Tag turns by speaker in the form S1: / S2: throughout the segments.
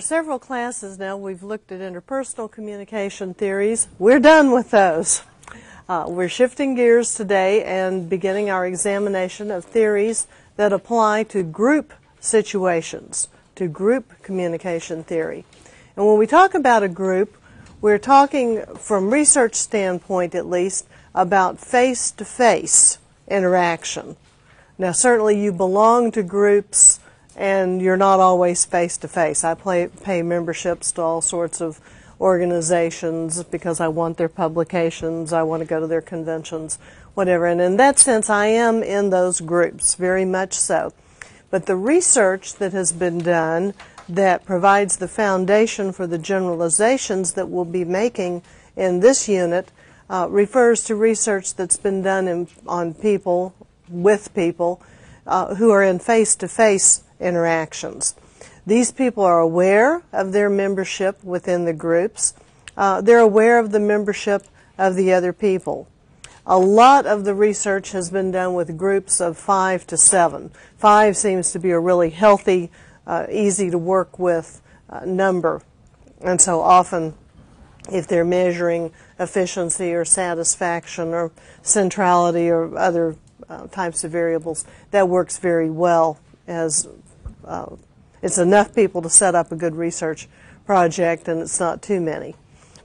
S1: for several classes now, we've looked at interpersonal communication theories. We're done with those. We're shifting gears today and beginning our examination of theories that apply to group situations, to group communication theory. And when we talk about a group, we're talking from research standpoint at least about face-to-face interaction. Now certainly you belong to groups and you're not always face-to-face. I pay memberships to all sorts of organizations because I want their publications, I want to go to their conventions, whatever. And in that sense, I am in those groups, very much so. But the research that has been done that provides the foundation for the generalizations that we'll be making in this unit refers to research that's been done on people, with people, who are in face-to-face interactions. These people are aware of their membership within the groups. They're aware of the membership of the other people. A lot of the research has been done with groups of 5 to 7. 5 seems to be a really healthy, easy to work with number. And so often, if they're measuring efficiency or satisfaction or centrality or other types of variables, that works very well as it's enough people to set up a good research project, and it's not too many.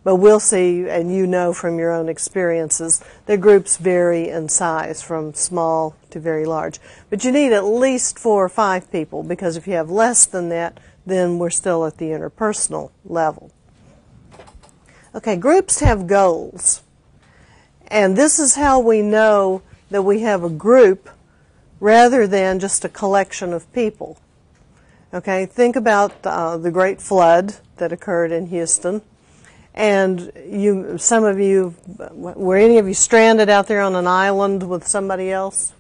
S1: But we'll see, and you know from your own experiences, the groups vary in size from small to very large. But you need at least 4 or 5 people, because if you have less than that, then we're still at the interpersonal level. Okay, groups have goals. And this is how we know that we have a group rather than just a collection of people. Okay, think about the Great Flood that occurred in Houston. And some of you, were any of you stranded out there on an island with somebody else?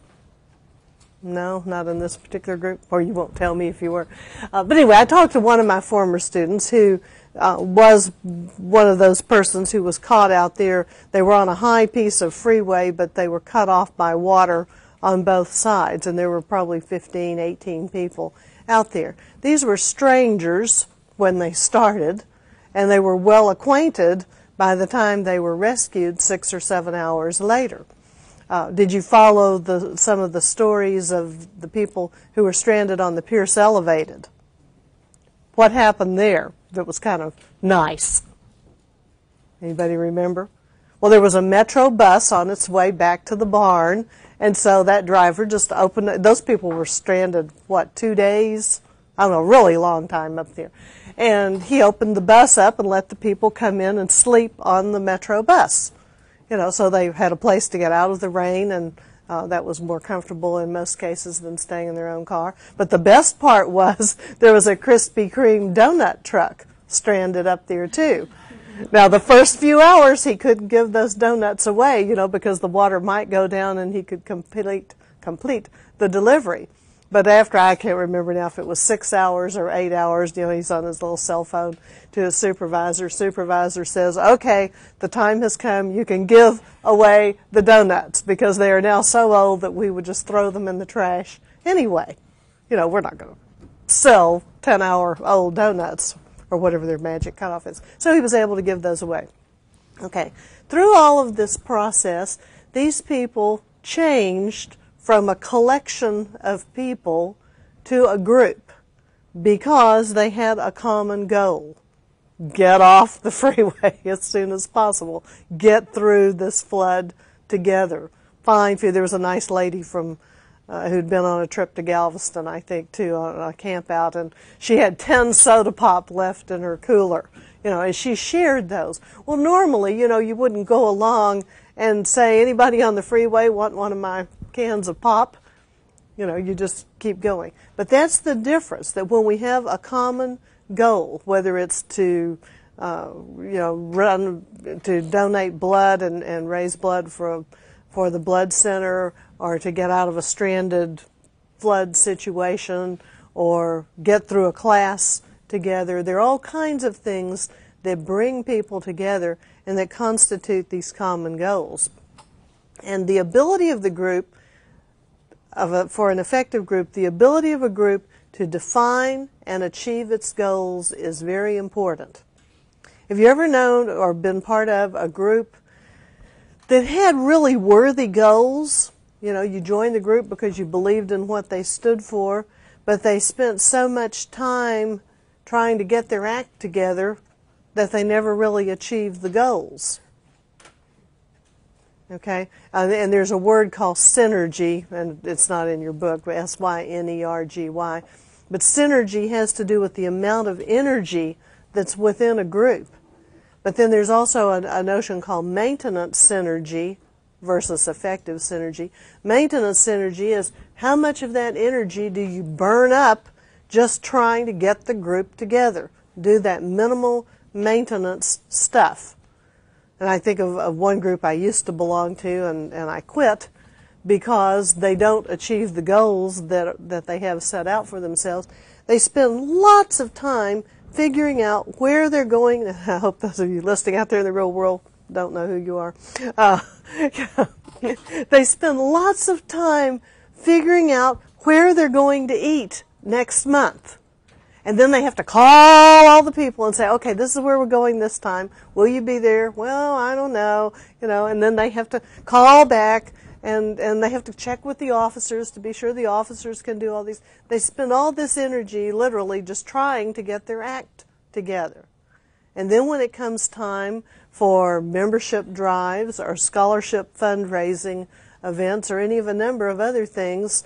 S1: No, not in this particular group, or you won't tell me if you were. But anyway, I talked to one of my former students who was one of those persons who was caught out there. They were on a high piece of freeway, but they were cut off by water on both sides, and there were probably 15, 18 people out there. These were strangers when they started, and they were well acquainted by the time they were rescued 6 or 7 hours later. Did you follow some of the stories of the people who were stranded on the Pierce Elevated? What happened there that was kind of nice? Anybody remember? Well, there was a Metro bus on its way back to the barn, and so that driver just opened it. Those people were stranded, what, 2 days? I don't know, a really long time up there. And he opened the bus up and let the people come in and sleep on the Metro bus. You know, so they had a place to get out of the rain, and that was more comfortable in most cases than staying in their own car. But the best part was there was a Krispy Kreme donut truck stranded up there too. Now, the first few hours he couldn't give those donuts away, you know, because the water might go down and he could complete the delivery. But after, I can't remember now if it was 6 hours or 8 hours, you know, he's on his little cell phone to his supervisor. Supervisor says, okay, the time has come, you can give away the donuts, because they are now so old that we would just throw them in the trash anyway. You know, we're not going to sell 10-hour-old donuts or whatever their magic cutoff is. So he was able to give those away. Okay, through all of this process, these people changed from a collection of people to a group because they had a common goal. Get off the freeway as soon as possible. Get through this flood together. Find food. There was a nice lady from who'd been on a trip to Galveston, I think, too, on a camp out, and she had 10 soda pop left in her cooler, you know, and she shared those. Well, normally, you know, you wouldn't go along and say, anybody on the freeway want one of my cans of pop? You know, you just keep going. But that's the difference, that when we have a common goal, whether it's to, to donate blood and raise blood for the blood center, or to get out of a stranded flood situation, or get through a class together. There are all kinds of things that bring people together and that constitute these common goals. And the ability of the group, for an effective group, the ability of a group to define and achieve its goals is very important. Have you ever known or been part of a group that had really worthy goals? You know, you joined the group because you believed in what they stood for, but they spent so much time trying to get their act together that they never really achieved the goals. Okay, and there's a word called synergy, and it's not in your book, but S-Y-N-E-R-G-Y. But synergy has to do with the amount of energy that's within a group. But then there's also a notion called maintenance synergy versus effective synergy. Maintenance synergy is how much of that energy do you burn up just trying to get the group together, do that minimal maintenance stuff. And I think of one group I used to belong to, and I quit because they don't achieve the goals that they have set out for themselves. They spend lots of time figuring out where they're going. I hope those of you listening out there in the real world don't know who you are. They spend lots of time figuring out where they're going to eat next month. And then they have to call all the people and say, okay, this is where we're going this time. Will you be there? Well, I don't know. You know, and then they have to call back and they have to check with the officers to be sure the officers can do all these. They spend all this energy literally just trying to get their act together. And then when it comes time for membership drives or scholarship fundraising events or any of a number of other things,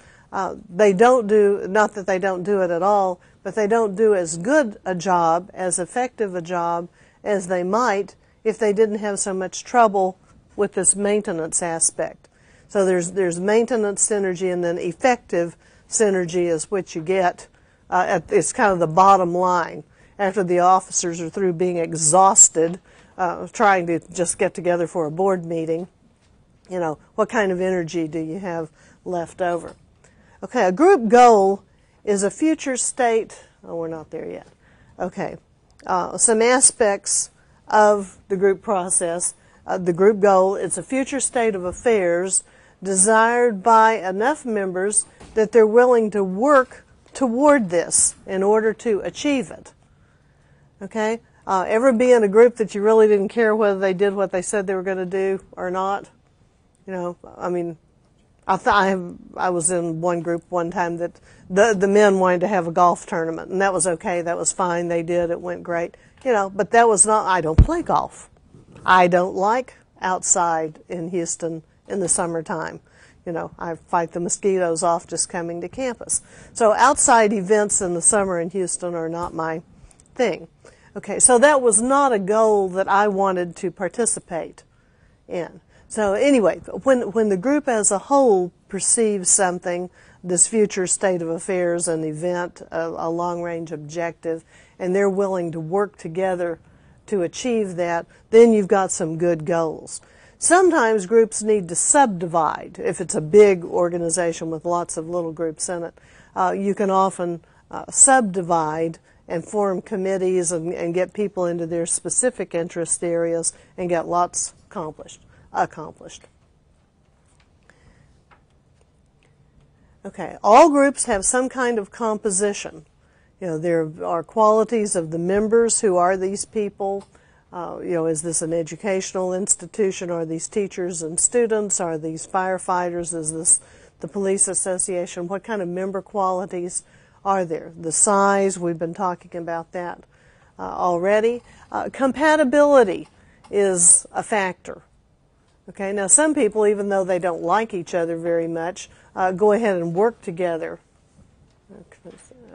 S1: they don't do, not that they don't do it at all, but they don't do as good a job, as effective a job as they might if they didn't have so much trouble with this maintenance aspect. So there's maintenance synergy, and then effective synergy is what you get. It's kind of the bottom line after the officers are through being exhausted trying to just get together for a board meeting. You know, what kind of energy do you have left over? Okay, a group goal is a future state. Oh, we're not there yet. Okay, some aspects of the group process. The group goal, it's a future state of affairs desired by enough members that they're willing to work toward this in order to achieve it. Okay? Ever be in a group that you really didn't care whether they did what they said they were going to do or not? You know, I mean, I was in one group one time that the men wanted to have a golf tournament, and that was okay. That was fine. They did. It went great. You know, but that was not, I don't play golf. I don't like outside in Houston in the summertime. You know, I fight the mosquitoes off just coming to campus. So outside events in the summer in Houston are not my thing. Okay, so that was not a goal that I wanted to participate in. So anyway, when the group as a whole perceives something, this future state of affairs, an event, a long-range objective, and they're willing to work together to achieve that, then you've got some good goals. Sometimes groups need to subdivide. If it's a big organization with lots of little groups in it, you can often subdivide and form committees and get people into their specific interest areas and get lots accomplished. Okay, all groups have some kind of composition. You know, there are qualities of the members. Who are these people? You know, is this an educational institution? Are these teachers and students? Are these firefighters? Is this the police association? What kind of member qualities are there? The size, we've been talking about that already. Compatibility is a factor. Okay, now some people, even though they don't like each other very much, go ahead and work together.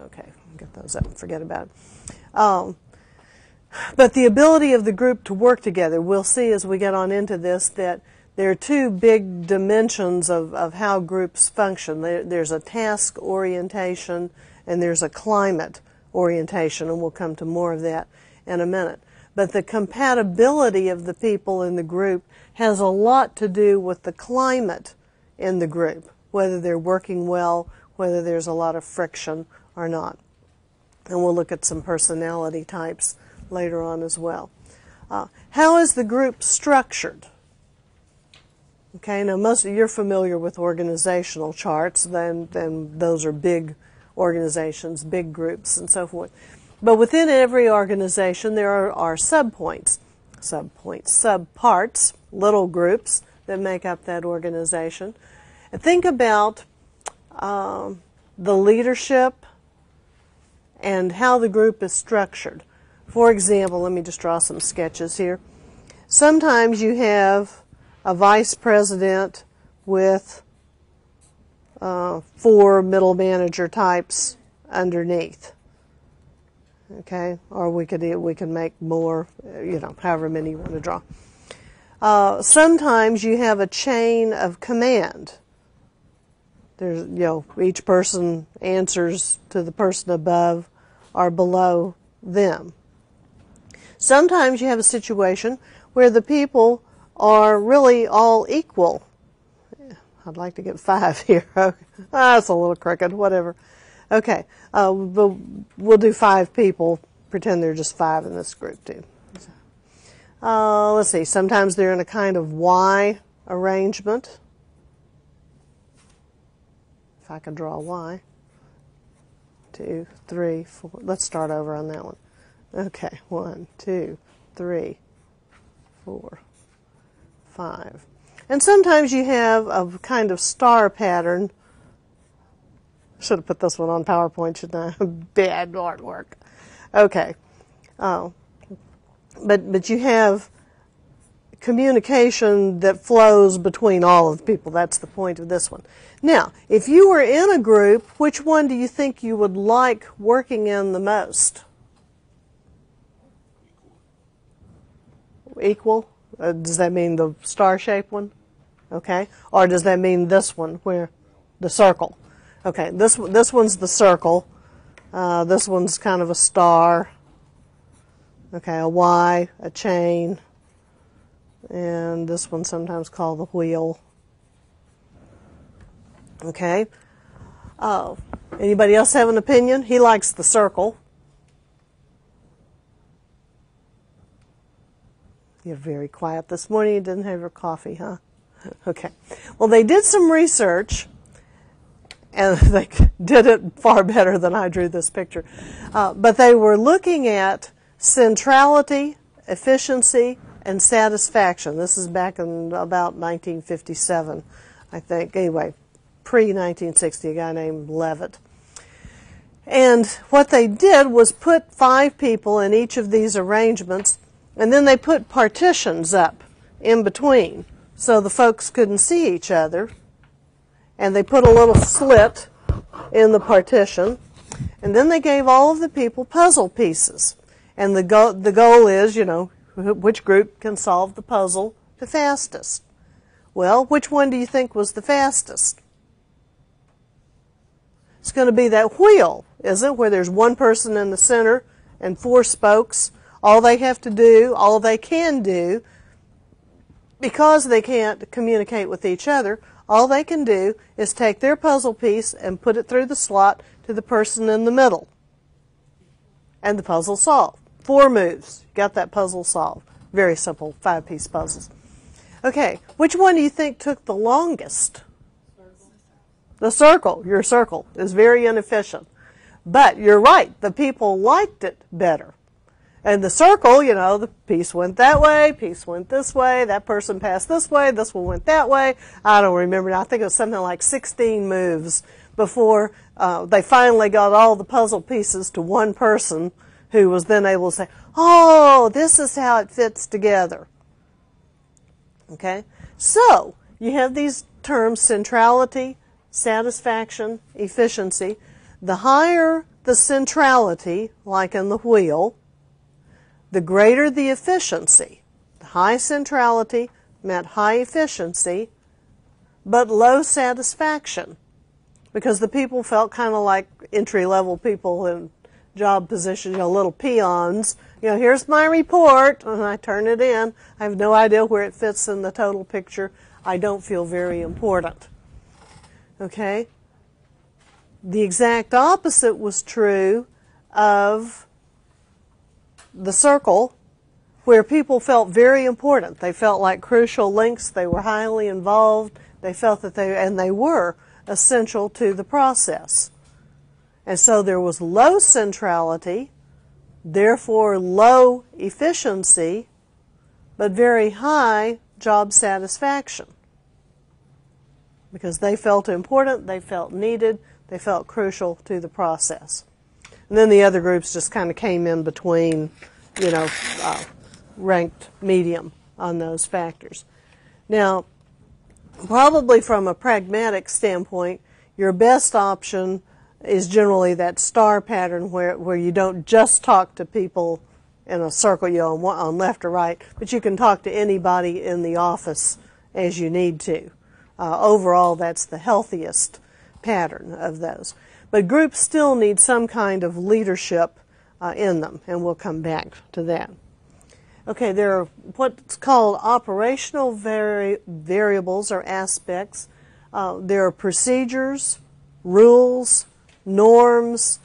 S1: Okay, get those up, forget about it. But the ability of the group to work together, we'll see as we get on into this that there are two big dimensions of how groups function. There's a task orientation and there's a climate orientation, and we'll come to more of that in a minute. But the compatibility of the people in the group has a lot to do with the climate in the group, whether they're working well, whether there's a lot of friction or not. And we'll look at some personality types later on as well. How is the group structured? Okay, now most of you're familiar with organizational charts, then those are big organizations, big groups, and so forth. But within every organization, there are subparts, little groups that make up that organization. And think about the leadership and how the group is structured. For example, let me just draw some sketches here. Sometimes you have a vice president with 4 middle manager types underneath. Okay, or we can make more, however many you want to draw. Sometimes you have a chain of command. There's, each person answers to the person above or below them. Sometimes you have a situation where the people are really all equal. I'd like to get 5 here. Okay. That's a little crooked, whatever. Okay, we'll do 5 people. Pretend there are just 5 in this group too. Let's see, sometimes they're in a kind of Y arrangement. If I can draw a Y. 2, 3, 4. Let's start over on that one. Okay, 1, 2, 3, 4, 5. And sometimes you have a kind of star pattern. Should have put this one on PowerPoint, shouldn't I? Bad artwork. Okay. But you have communication that flows between all of the people. That's the point of this one. Now, if you were in a group, which one do you think you would like working in the most? Equal? Does that mean the star-shaped one? Okay. Or does that mean this one, where the circle? Okay, this one's the circle. This one's kind of a star. Okay, a Y, a chain. And this one's sometimes called the wheel. Okay. Anybody else have an opinion? He likes the circle. You're very quiet this morning. You didn't have your coffee, huh? Okay. Well, they did some research, and they did it far better than I drew this picture. But they were looking at centrality, efficiency, and satisfaction. This is back in about 1957, I think. Anyway, pre-1960, a guy named Levitt. And what they did was put 5 people in each of these arrangements, and then they put partitions up in between so the folks couldn't see each other. And they put a little slit in the partition. And then they gave all of the people puzzle pieces. And the goal is, which group can solve the puzzle the fastest? Well, which one do you think was the fastest? It's going to be that wheel, is it? Where there's one person in the center and 4 spokes. All they have to do, all they can do, because they can't communicate with each other, all they can do is take their puzzle piece and put it through the slot to the person in the middle. And the puzzle solved. 4 moves. Got that puzzle solved. Very simple 5-piece puzzles. Okay, which one do you think took the longest? The circle. Your circle is very inefficient. But you're right, the people liked it better. And the circle, the piece went that way, piece went this way, that person passed this way, this one went that way. I don't remember now. I think it was something like 16 moves before they finally got all the puzzle pieces to one person who was then able to say, oh, this is how it fits together. Okay? So, you have these terms, centrality, satisfaction, efficiency. The higher the centrality, like in the wheel, the greater the efficiency. The high centrality meant high efficiency, but low satisfaction, because the people felt kind of like entry-level people in job positions, little peons. Here's my report, and I turn it in. I have no idea where it fits in the total picture. I don't feel very important. Okay? The exact opposite was true of the circle, where people felt very important. They felt like crucial links. They were highly involved. They felt that they were essential to the process. And so there was low centrality, therefore low efficiency, but very high job satisfaction. Because they felt important, they felt needed, they felt crucial to the process. And then the other groups just kind of came in between, ranked medium on those factors. Now, probably from a pragmatic standpoint, your best option is generally that star pattern where you don't just talk to people in a circle, on left or right, but you can talk to anybody in the office as you need to. Overall, that's the healthiest pattern of those. But groups still need some kind of leadership in them, and we'll come back to that. Okay, there are what's called operational variables or aspects. There are procedures, rules, norms.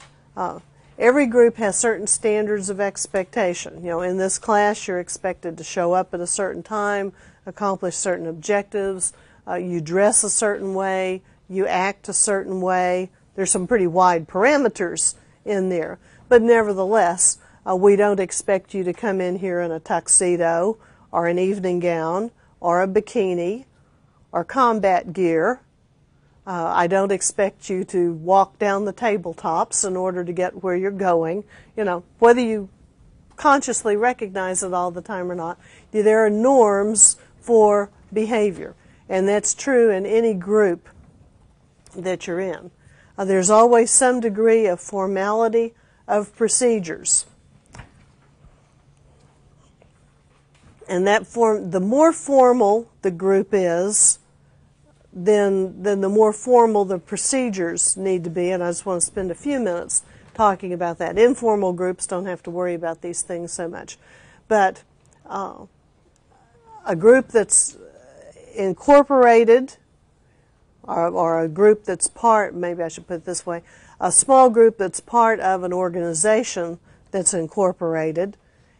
S1: Every group has certain standards of expectation. In this class, you're expected to show up at a certain time, accomplish certain objectives. You dress a certain way. You act a certain way. There's some pretty wide parameters in there. But nevertheless, we don't expect you to come in here in a tuxedo or an evening gown or a bikini or combat gear. I don't expect you to walk down the tabletops in order to get where you're going. Whether you consciously recognize it all the time or not, there are norms for behavior. And that's true in any group that you're in. There's always some degree of formality of procedures. And the more formal the group is, then the more formal the procedures need to be. And I just want to spend a few minutes talking about that. Informal groups don't have to worry about these things so much. But a group that's incorporated, or a group that's maybe I should put it this way, a small group that's part of an organization that's incorporated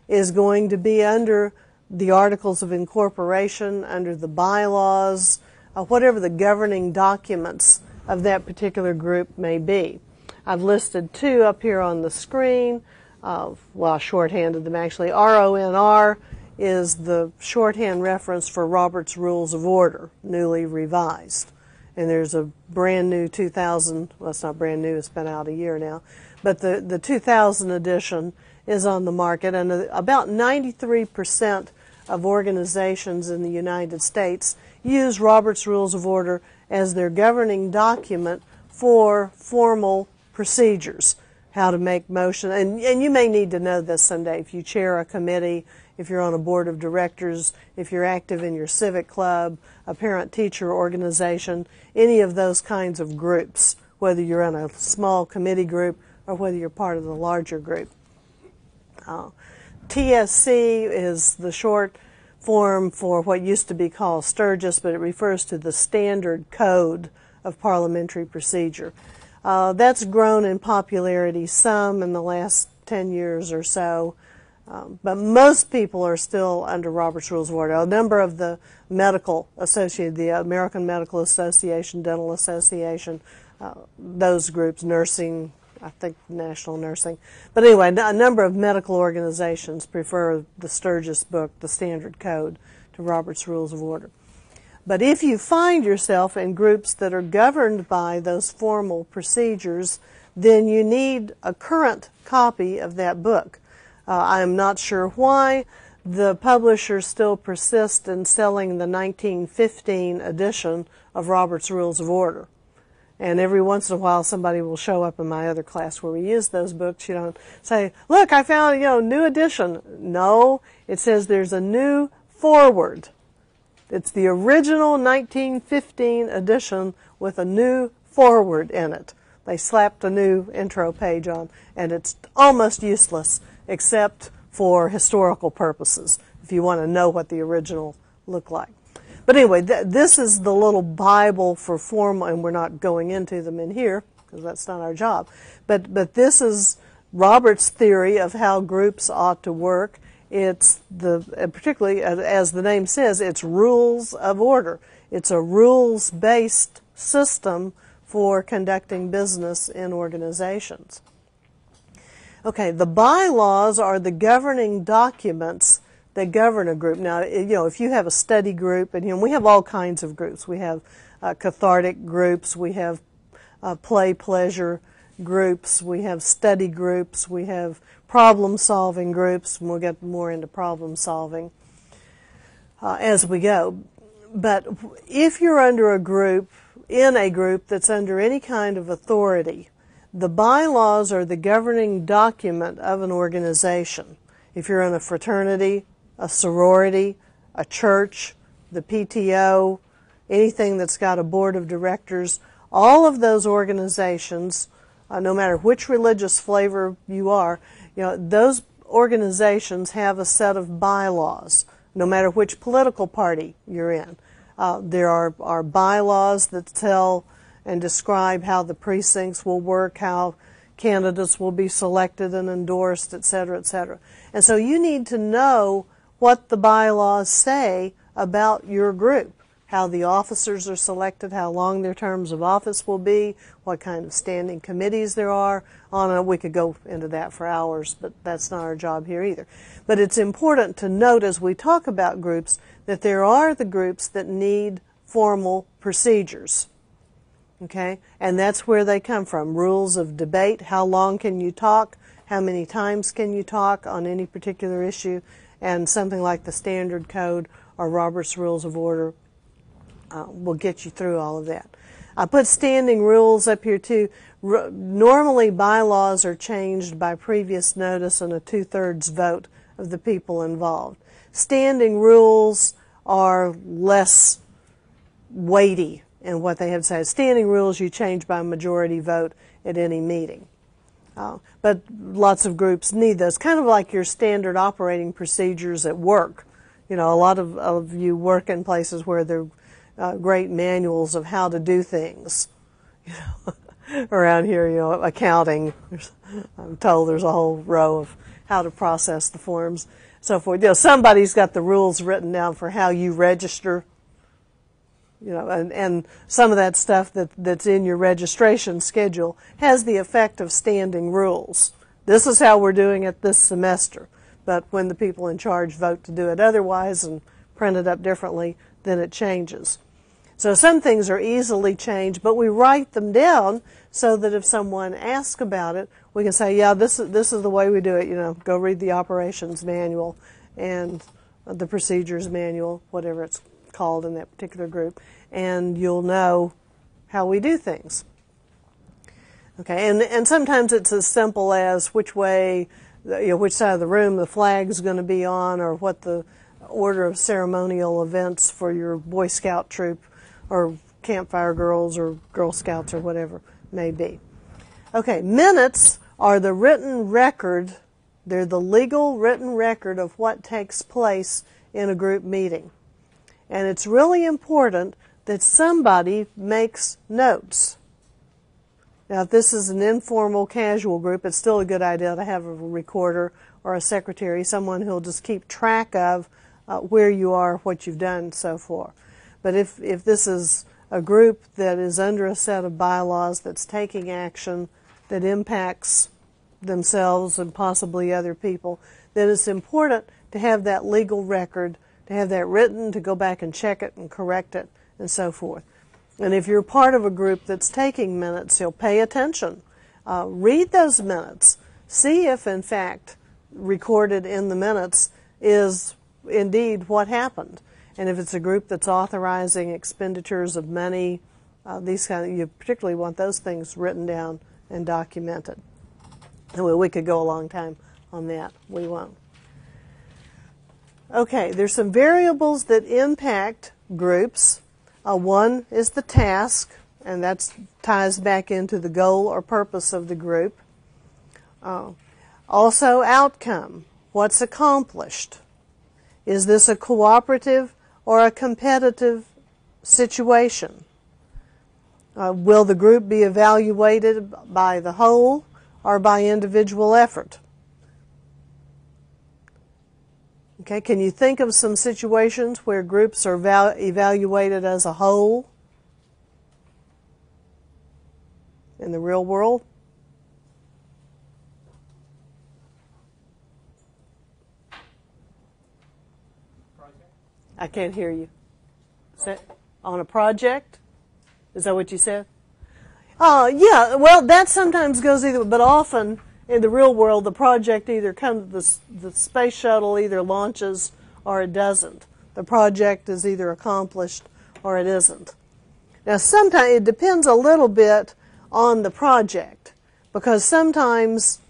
S1: is going to be under the Articles of Incorporation, under the bylaws, whatever the governing documents of that particular group may be. I've listed two up here on the screen. I shorthanded them actually. RONR is the shorthand reference for Robert's Rules of Order, newly revised. And there's a brand new 2000, well, it's not brand new, it's been out a year now, but the 2000 edition is on the market, and about 93% of organizations in the United States use Robert's Rules of Order as their governing document for formal procedures, how to make motion. And you may need to know this someday if you chair a committee, if you're on a board of directors, if you're active in your civic club, a parent-teacher organization, any of those kinds of groups, whether you're in a small committee group or whether you're part of the larger group. TSC is the short form for what used to be called Sturgis, but it refers to the Standard Code of Parliamentary Procedure. That's grown in popularity some in the last 10 years or so, but most people are still under Robert's Rules of Order. A number of the medical associated, the American Medical Association, Dental Association, those groups, nursing, I think national nursing. But anyway, a number of medical organizations prefer the Sturgis book, the Standard Code, to Robert's Rules of Order. But if you find yourself in groups that are governed by those formal procedures, then you need a current copy of that book. I am not sure why the publisher still persists in selling the 1915 edition of Robert's Rules of Order. And every once in a while, somebody will show up in my other class where we use those books, say, look, I found, new edition. No, it says there's a new foreword. It's the original 1915 edition with a new foreword in it. They slapped a new intro page on, and it's almost useless except for historical purposes, if you want to know what the original looked like. But anyway, this is the little Bible for formal, and we're not going into them in here because that's not our job. But this is Robert's theory of how groups ought to work. It's particularly, as the name says, it's rules of order. It's a rules-based system for conducting business in organizations. Okay, the bylaws are the governing documents that govern a group. Now, if you have a study group, and we have all kinds of groups. We have cathartic groups, we have play pleasure groups, we have study groups, we have problem solving groups, and we'll get more into problem solving as we go. But if you're under in a group that's under any kind of authority, the bylaws are the governing document of an organization. If you're in a fraternity, a sorority, a church, the PTO, anything that's got a board of directors, all of those organizations, no matter which religious flavor you are, those organizations have a set of bylaws, no matter which political party you're in. There are bylaws that tell and describe how the precincts will work, how candidates will be selected and endorsed, et cetera, et cetera. And so you need to know what the bylaws say about your group, how the officers are selected, how long their terms of office will be, what kind of standing committees there are. We could go into that for hours, but that's not our job here either. But it's important to note as we talk about groups that there are the groups that need formal procedures. Okay, and that's where they come from. Rules of debate, how long can you talk, how many times can you talk on any particular issue, and something like the Standard Code or Robert's Rules of Order will get you through all of that. I put standing rules up here too. Normally bylaws are changed by previous notice and a 2/3 vote of the people involved. Standing rules are less weighty in what they have said. Standing rules you change by majority vote at any meeting. But lots of groups need those, kind of like your standard operating procedures at work. A lot of you work in places where there are great manuals of how to do things. Around here, accounting, I'm told there's a whole row of how to process the forms, so forth. Somebody's got the rules written down for how you register. And some of that stuff that's in your registration schedule has the effect of standing rules. This is how we're doing it this semester. But when the people in charge vote to do it otherwise and print it up differently, then it changes. So some things are easily changed, but we write them down so that if someone asks about it, we can say, yeah, this is the way we do it. Go read the operations manual and the procedures manual, whatever it's called in that particular group, and you'll know how we do things. Okay, and sometimes it's as simple as which way, which side of the room the flag's going to be on, or what the order of ceremonial events for your Boy Scout troop, or Campfire Girls, or Girl Scouts, or whatever may be. Okay, minutes are the written record. They're the legal written record of what takes place in a group meeting. And it's really important that somebody makes notes. Now, if this is an informal, casual group, it's still a good idea to have a recorder or a secretary, someone who'll just keep track of where you are, what you've done, and so forth. But if this is a group that is under a set of bylaws that's taking action that impacts themselves and possibly other people, then it's important to have that legal record, to have that written, to go back and check it and correct it, and so forth. And if you're part of a group that's taking minutes, you'll pay attention. Read those minutes. See if, in fact, recorded in the minutes is indeed what happened. And if it's a group that's authorizing expenditures of money, you particularly want those things written down and documented. And we could go a long time on that. We won't. Okay, there's some variables that impact groups. One is the task, and that ties back into the goal or purpose of the group. Also, outcome. What's accomplished? Is this a cooperative or a competitive situation? Will the group be evaluated by the whole or by individual effort? Okay, can you think of some situations where groups are evaluated as a whole? in the real world? I can't hear you. On a project? Is that what you said? Yeah, well, that sometimes goes either way, but often in the real world, the project either comes, the space shuttle either launches or it doesn't. The project is either accomplished or it isn't. Now, sometimes it depends a little bit on the project, because sometimes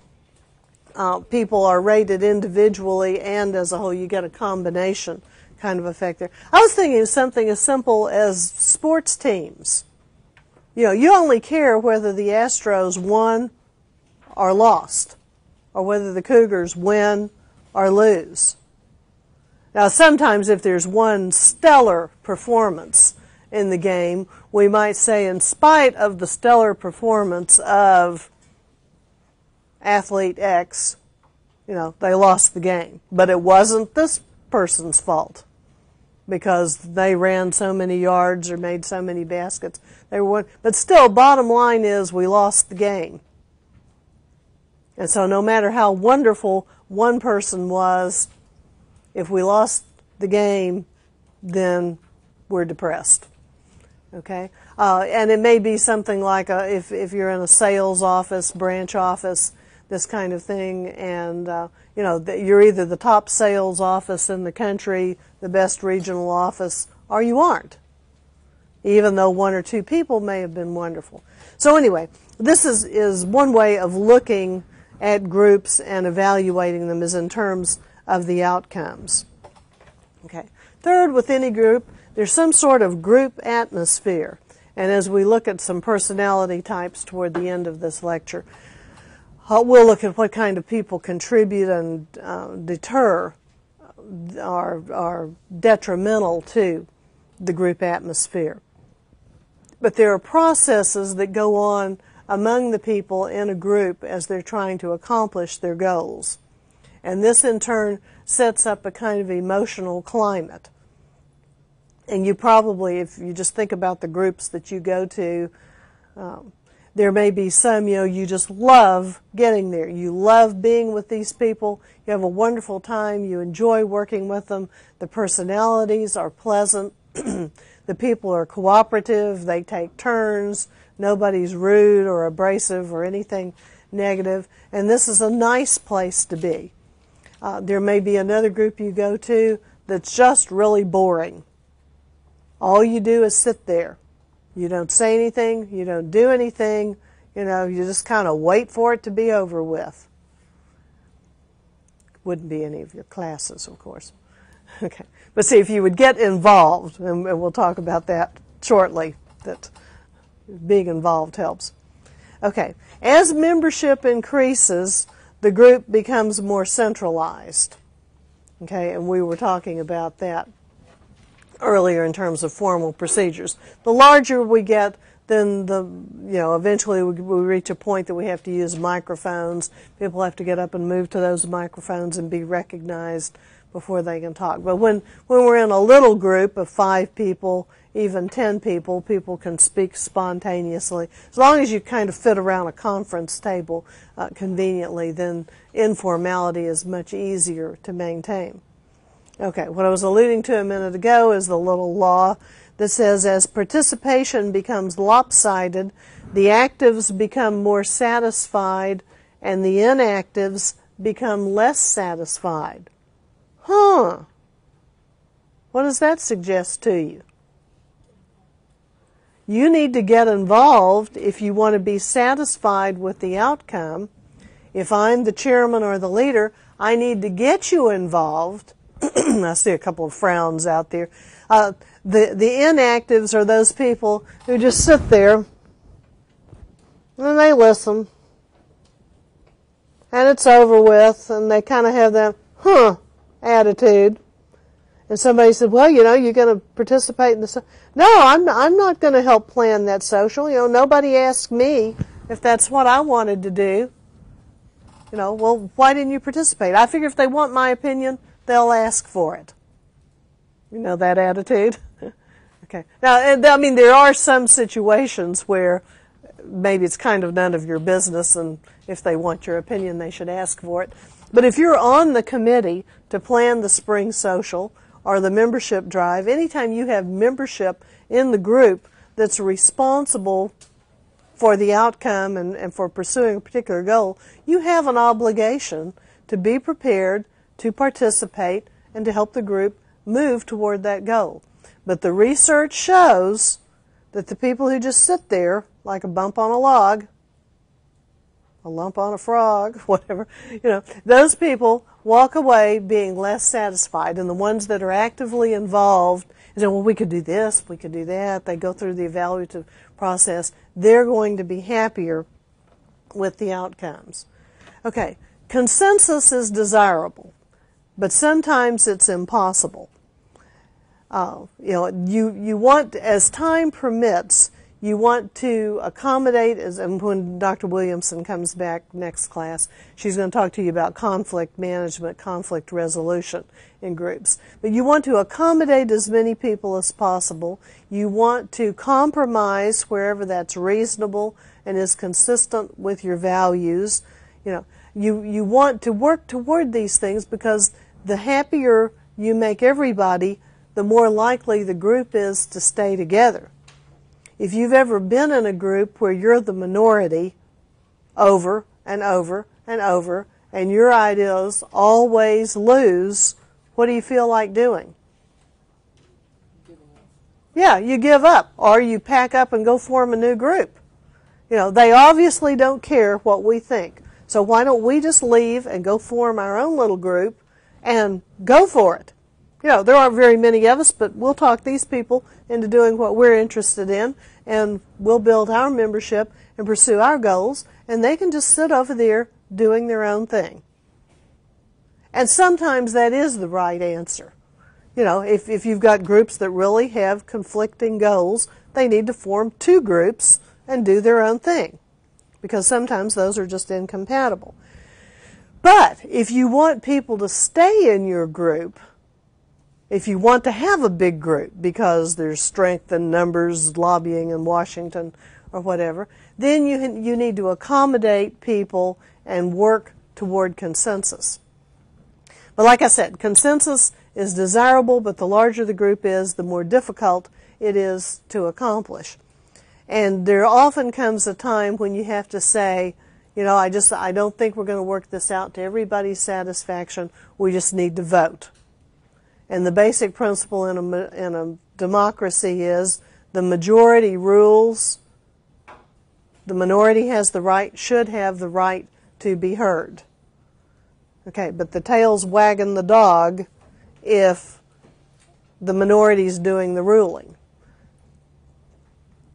S1: people are rated individually and as a whole. You get a combination kind of effect there. I was thinking of something as simple as sports teams. You know, you only care whether the Astros won or lost, or whether the Cougars win or lose. Now, sometimes if there's one stellar performance in the game, we might say, in spite of the stellar performance of athlete X, you know, they lost the game. But it wasn't this person's fault, because they ran so many yards or made so many baskets. But still, bottom line is we lost the game. And so no matter how wonderful one person was, if we lost the game, then we're depressed. Okay? And it may be something like if you're in a sales office, branch office, this kind of thing, and you know, you're either the top sales office in the country, the best regional office, or you aren't, even though one or two people may have been wonderful. So anyway, this is one way of looking at groups and evaluating them, is in terms of the outcomes. Okay. Third, with any group, there's some sort of group atmosphere. And as we look at some personality types toward the end of this lecture, we'll look at what kind of people contribute and deter, are detrimental to the group atmosphere. But there are processes that go on among the people in a group as they're trying to accomplish their goals. And this in turn sets up a kind of emotional climate. And you probably, if you just think about the groups that you go to, there may be some, you know, you just love getting there. You love being with these people. You have a wonderful time. You enjoy working with them. The personalities are pleasant. The people are cooperative. They take turns. Nobody's rude or abrasive or anything negative. And this is a nice place to be. There may be another group you go to that's just really boring. All you do is sit there. You don't say anything. You don't do anything. You know, you just kind of wait for it to be over with. Wouldn't be any of your classes, of course. Okay. But see, if you would get involved, and we'll talk about that shortly, that being involved helps. Okay. As membership increases, the group becomes more centralized. Okay, and we were talking about that earlier in terms of formal procedures. The larger we get, then eventually we reach a point that we have to use microphones. People have to get up and move to those microphones and be recognized before they can talk. But when we're in a little group of 5 people, even 10 people, people can speak spontaneously. As long as you kind of fit around a conference table conveniently, then informality is much easier to maintain. Okay, what I was alluding to a minute ago is the little law that says as participation becomes lopsided, the actives become more satisfied and the inactives become less satisfied. What does that suggest to you? You need to get involved if you want to be satisfied with the outcome. If I'm the chairman or the leader, I need to get you involved. I see a couple of frowns out there. The inactives are those people who just sit there and they listen. And it's over with, and they kind of have that, attitude. And somebody said, well, you know, you're going to participate in this. No, I'm not going to help plan that social. You know, nobody asked me if that's what I wanted to do. You know, well, why didn't you participate? I figure if they want my opinion, they'll ask for it. You know that attitude? Okay. Now, I mean, there are some situations where maybe it's kind of none of your business, and if they want your opinion, they should ask for it. But if you're on the committee to plan the spring social or the membership drive, anytime you have membership in the group that's responsible for the outcome and for pursuing a particular goal, you have an obligation to be prepared to participate and to help the group move toward that goal. But the research shows that the people who just sit there like a bump on a log, a lump on a frog, whatever, those people walk away being less satisfied. And the ones that are actively involved and say, well, we could do this, we could do that, they go through the evaluative process, they're going to be happier with the outcomes. Okay, consensus is desirable, but sometimes it's impossible. You want, as time permits, you want to accommodate, and when Dr. Williamson comes back next class, she's going to talk to you about conflict management, conflict resolution in groups. But you want to accommodate as many people as possible. You want to compromise wherever that's reasonable and is consistent with your values. You want to work toward these things, because the happier you make everybody, the more likely the group is to stay together. If you've ever been in a group where you're the minority over and over and over, and your ideas always lose, what do you feel like doing? Yeah, you give up, or you pack up and go form a new group. They obviously don't care what we think. So why don't we just leave and go form our own little group and go for it? There aren't very many of us, but we'll talk these people into doing what we're interested in, and we'll build our membership and pursue our goals, and they can just sit over there doing their own thing. And sometimes that is the right answer. If you've got groups that really have conflicting goals, they need to form two groups and do their own thing, because sometimes those are just incompatible. But if you want people to stay in your group, if you want to have a big group because there's strength in numbers, lobbying in Washington or whatever, then you need to accommodate people and work toward consensus. But like I said, consensus is desirable, but the larger the group is, the more difficult it is to accomplish. And there often comes a time when you have to say, I don't think we're going to work this out to everybody's satisfaction. We just need to vote. And the basic principle in a democracy is the majority rules. The minority has the right, should have the right to be heard. Okay, but the tail's wagging the dog if the minority's doing the ruling.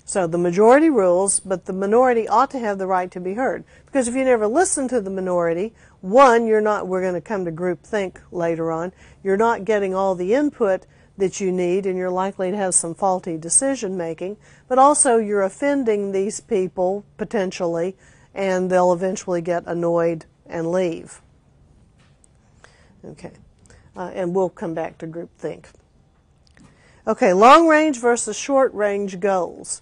S1: So the majority rules, but the minority ought to have the right to be heard. Because if you never listen to the minority, one, we're going to come to groupthink later on, you're not getting all the input that you need, and you're likely to have some faulty decision making, but also you're offending these people potentially, and they'll eventually get annoyed and leave. Okay, and we'll come back to groupthink. Okay, long range versus short range goals.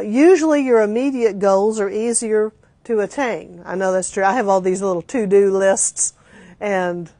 S1: Usually your immediate goals are easier to attain. I know that's true. I have all these little to-do lists, and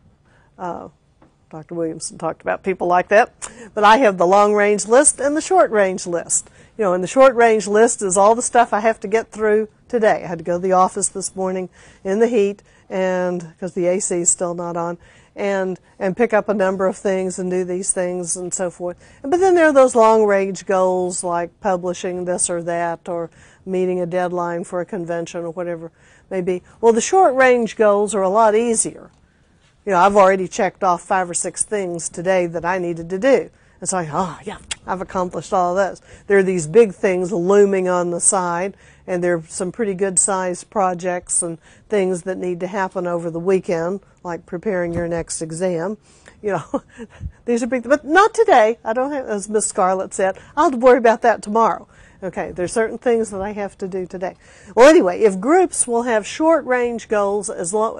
S1: Dr. Williamson talked about people like that. But I have the long-range list and the short-range list. And the short-range list is all the stuff I have to get through today. I had to go to the office this morning in the heat, and because the AC is still not on, and pick up a number of things and do these things and so forth. But then there are those long-range goals like publishing this or that, or meeting a deadline for a convention or whatever it may be. Well, the short-range goals are a lot easier. I've already checked off 5 or 6 things today that I needed to do. And so I've accomplished all of those. There are these big things looming on the side, and there are some pretty good-sized projects and things that need to happen over the weekend, like preparing your next exam. These are big, but not today. I don't have, as Miss Scarlett said, I'll have to worry about that tomorrow. Okay, there's certain things that I have to do today. Well, anyway, if groups will have short-range goals as well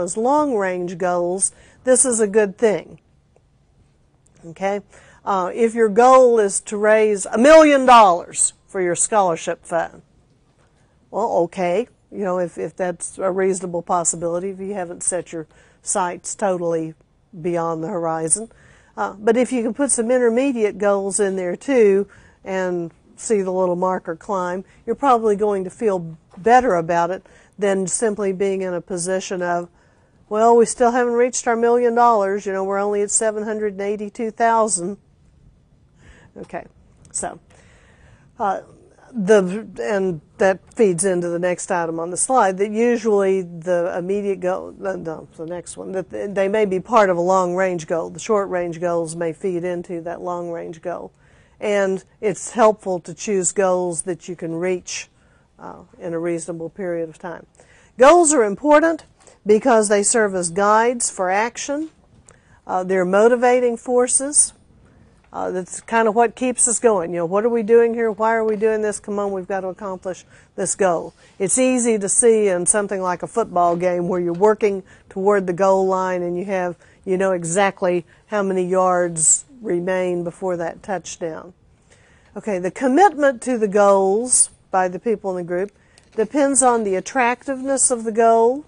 S1: as long-range goals, this is a good thing. Okay? If your goal is to raise $1 million for your scholarship fund, Well, okay, if that's a reasonable possibility, if you haven't set your sights totally beyond the horizon. But if you can put some intermediate goals in there too and see the little marker climb, you're probably going to feel better about it than simply being in a position of, well, we still haven't reached our $1 million. We're only at 782,000. Okay, so and that feeds into the next item on the slide, that usually the immediate goal, no, the next one, that they may be part of a long-range goal. The short-range goals may feed into that long-range goal. And it's helpful to choose goals that you can reach in a reasonable period of time. Goals are important because they serve as guides for action. They're motivating forces. That's kind of what keeps us going. What are we doing here? Why are we doing this? Come on, we've got to accomplish this goal. It's easy to see in something like a football game where you're working toward the goal line and you know exactly how many yards remain before that touchdown. Okay, the commitment to the goals by the people in the group depends on the attractiveness of the goal,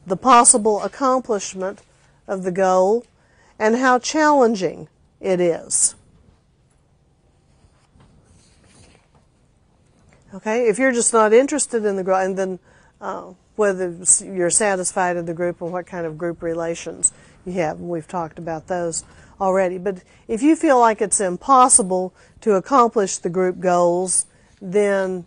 S1: the possible accomplishment of the goal, and how challenging it is. Okay, if you're just not interested in the group, and then whether you're satisfied in the group and what kind of group relations you have, and we've talked about those already. But if you feel like it's impossible to accomplish the group goals, then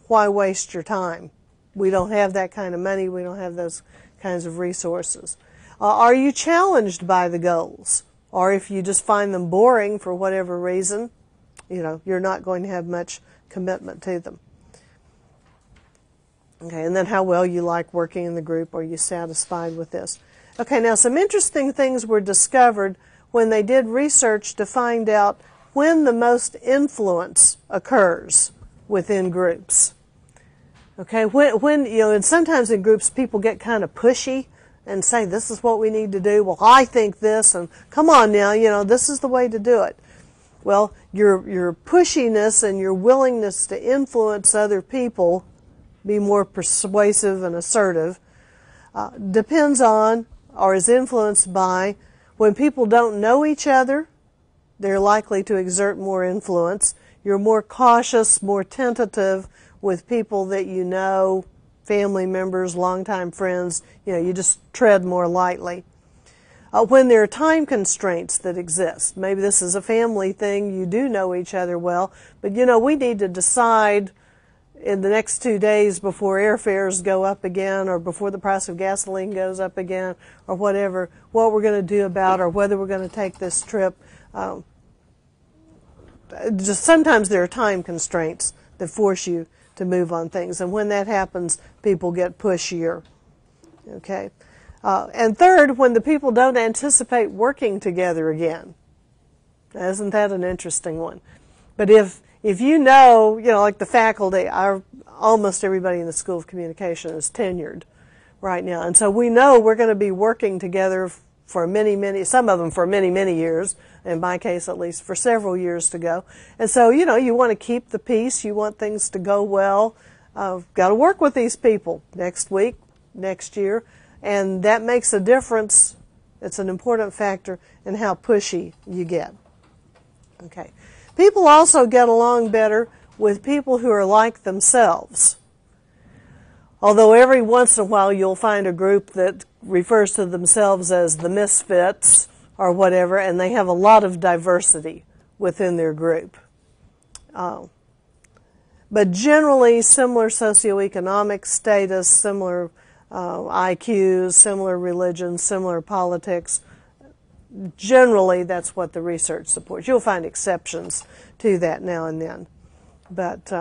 S1: why waste your time? We don't have that kind of money. We don't have those kinds of resources. Are you challenged by the goals? Or if you just find them boring for whatever reason, you're not going to have much commitment to them. Okay, and then how well you like working in the group. Are you satisfied with this? Okay, now some interesting things were discovered when they did research to find out when the most influence occurs within groups. Okay, when and sometimes in groups people get kind of pushy and say, this is what we need to do. Well, I think this, and come on now, this is the way to do it. Well, your pushiness and your willingness to influence other people, be more persuasive and assertive, depends on or is influenced by when people don't know each other, they're likely to exert more influence. You're more cautious, more tentative with people that you know, family members, longtime friends. You just tread more lightly. When there are time constraints that exist, maybe this is a family thing, you do know each other well, but we need to decide in the next 2 days before airfares go up again or before the price of gasoline goes up again or whatever, what we're going to do about or whether we're going to take this trip. Just sometimes there are time constraints that force you to move on things, and when that happens, people get pushier. Okay, and third, when the people don't anticipate working together again. Now, isn't that an interesting one? But if you know, like the faculty, almost everybody in the School of Communication is tenured right now, and so we know we're going to be working together for many, some of them for many years, in my case at least for several years to go. And so, you want to keep the peace, you want things to go well. Got to work with these people next week, next year, and that makes a difference. It's an important factor in how pushy you get. Okay. People also get along better with people who are like themselves. Although every once in a while you'll find a group that refers to themselves as the misfits or whatever, and they have a lot of diversity within their group. But generally, similar socioeconomic status, similar IQs, similar religions, similar politics, generally that's what the research supports. You'll find exceptions to that now and then, but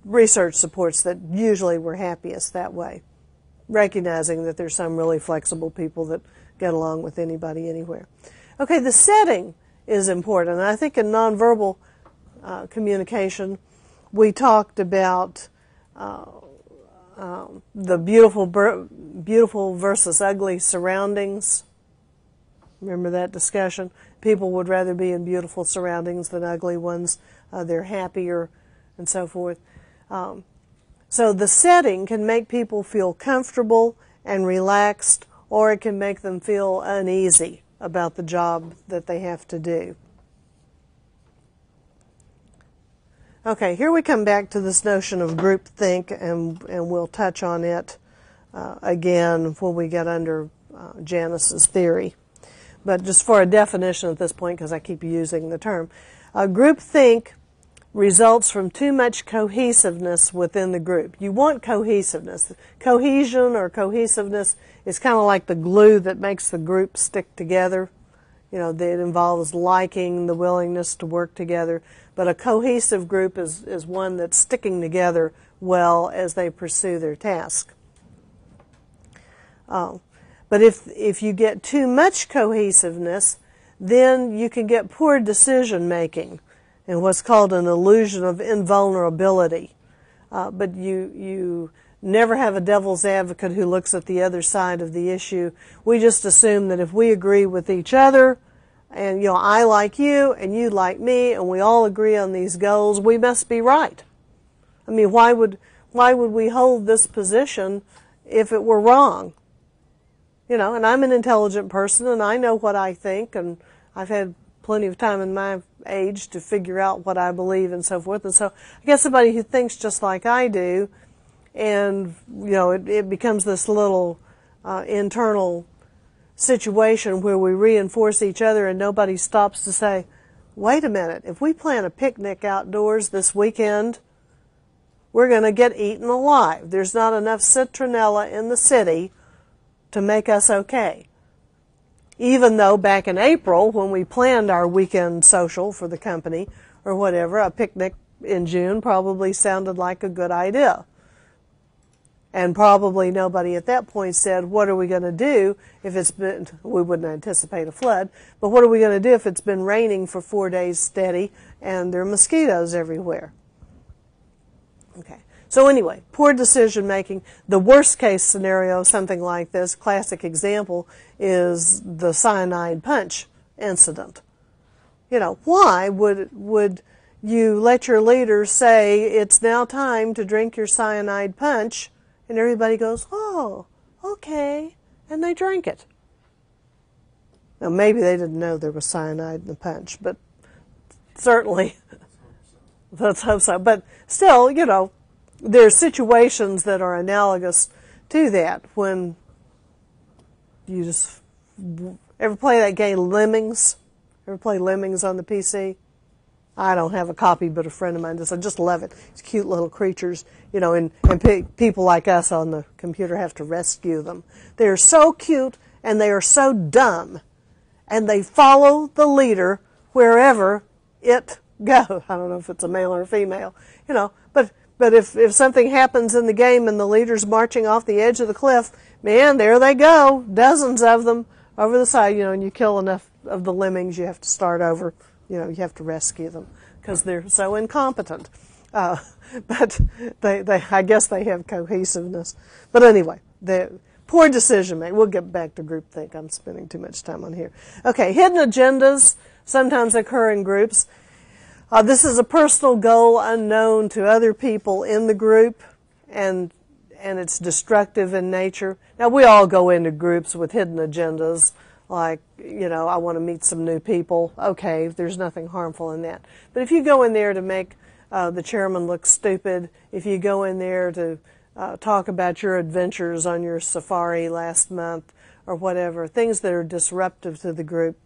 S1: research supports that usually we're happiest that way, recognizing that there's some really flexible people that get along with anybody anywhere. Okay, the setting is important. And I think in nonverbal communication, we talked about the beautiful versus ugly surroundings. Remember that discussion? people would rather be in beautiful surroundings than ugly ones. They're happier and so forth. So the setting can make people feel comfortable and relaxed, or it can make them feel uneasy about the job that they have to do. Okay, here we come back to this notion of groupthink, and we'll touch on it again when we get under Janice's theory. But just for a definition at this point, because I keep using the term, groupthink results from too much cohesiveness within the group. You want cohesiveness. Cohesion or cohesiveness is kind of like the glue that makes the group stick together. You know, it involves liking, the willingness to work together. But a cohesive group is one that's sticking together well as they pursue their task. But if you get too much cohesiveness, then you can get poor decision making and what's called an illusion of invulnerability. But you never have a devil's advocate who looks at the other side of the issue. We just assume that if we agree with each other, and you know, I like you and you like me, and we all agree on these goals, we must be right. I mean, why would we hold this position if it were wrong? You know, and I'm an intelligent person, and I know what I think, and I've had plenty of time in my age to figure out what I believe and so forth. And so I guess somebody who thinks just like I do, and you know, it becomes this little internal situation where we reinforce each other and nobody stops to say, wait a minute, if we plan a picnic outdoors this weekend, we're going to get eaten alive. There's not enough citronella in the city to make us okay. Even though back in April, when we planned our weekend social for the company or whatever, a picnic in June probably sounded like a good idea. And probably nobody at that point said, what are we going to do if it's been, we wouldn't anticipate a flood, but what are we going to do if it's been raining for 4 days steady and there are mosquitoes everywhere? Okay. So anyway, poor decision making. The worst case scenario, something like this, classic example, is the cyanide punch incident. You know, why would you let your leader say it's now time to drink your cyanide punch, and everybody goes, oh, okay, and they drink it? Now maybe they didn't know there was cyanide in the punch, but certainly, let's hope so. But still, you know, there are situations that are analogous to that when you just ever play that game Lemmings? Ever play Lemmings on the PC? I don't have a copy, but a friend of mine does. I just love it. It's cute little creatures, you know, and people like us on the computer have to rescue them. They are so cute and they are so dumb, and they follow the leader wherever it goes. I don't know if it's a male or a female, you know, but if something happens in the game and the leader's marching off the edge of the cliff, man, there they go, dozens of them over the side, you know, and you kill enough of the lemmings, you have to start over, you know, you have to rescue them because they're so incompetent. But I guess they have cohesiveness. But anyway, the poor decision making. We'll get back to groupthink. I'm spending too much time on here. Okay, hidden agendas sometimes occur in groups. This is a personal goal unknown to other people in the group, and it's destructive in nature. Now, we all go into groups with hidden agendas, like, you know, I want to meet some new people. Okay, there's nothing harmful in that. But if you go in there to make the chairman look stupid, if you go in there to talk about your adventures on your safari last month or whatever, things that are disruptive to the group,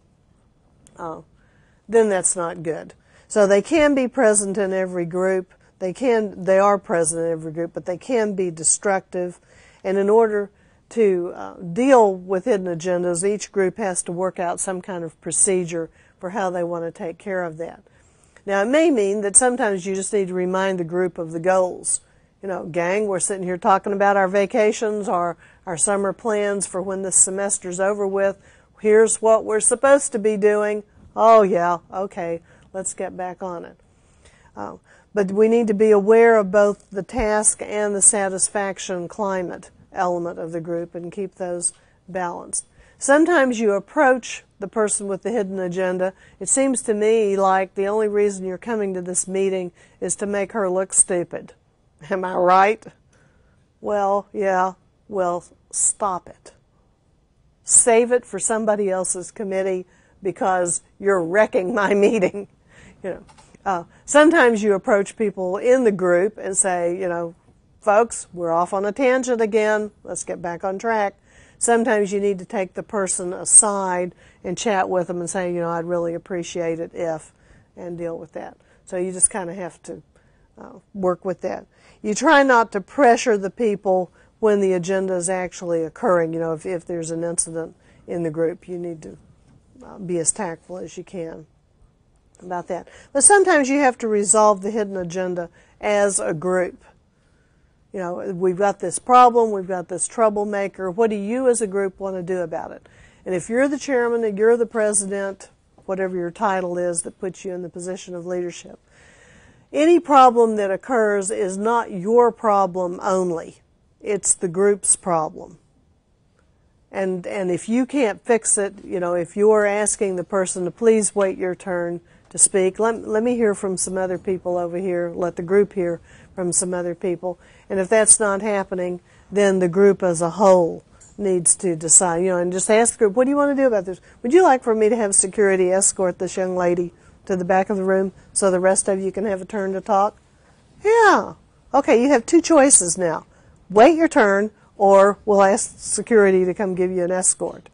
S1: then that's not good. So they can be present in every group. They are present in every group, but they can be destructive. And in order to deal with hidden agendas, each group has to work out some kind of procedure for how they want to take care of that. Now, it may mean that sometimes you just need to remind the group of the goals. You know, gang, we're sitting here talking about our vacations, our summer plans for when this semester's over with. Here's what we're supposed to be doing. Oh, yeah, okay. Let's get back on it. But we need to be aware of both the task and the satisfaction climate element of the group and keep those balanced. Sometimes you approach the person with the hidden agenda. It seems to me like the only reason you're coming to this meeting is to make her look stupid. Am I right? Well, yeah. Well, stop it. Save it for somebody else's committee because you're wrecking my meeting. Sometimes you approach people in the group and say, folks, we're off on a tangent again. Let's get back on track. Sometimes you need to take the person aside and chat with them and say, I'd really appreciate it if, and deal with that. So you just kind of have to work with that. You try not to pressure the people when the agenda is actually occurring. If there's an incident in the group, you need to be as tactful as you can about that. But sometimes you have to resolve the hidden agenda as a group. We've got this problem, we've got this troublemaker. What do you as a group want to do about it? And if you're the chairman and you're the president, whatever your title is that puts you in the position of leadership, any problem that occurs is not your problem only. It's the group's problem. And if you can't fix it, if you're asking the person to please wait your turn to speak, let me hear from some other people over here, let the group hear from some other people. And if that's not happening, then the group as a whole needs to decide, and just ask the group, what do you want to do about this? Would you like for me to have security escort this young lady to the back of the room so the rest of you can have a turn to talk? Yeah. Okay, you have two choices now. Wait your turn, or we'll ask security to come give you an escort.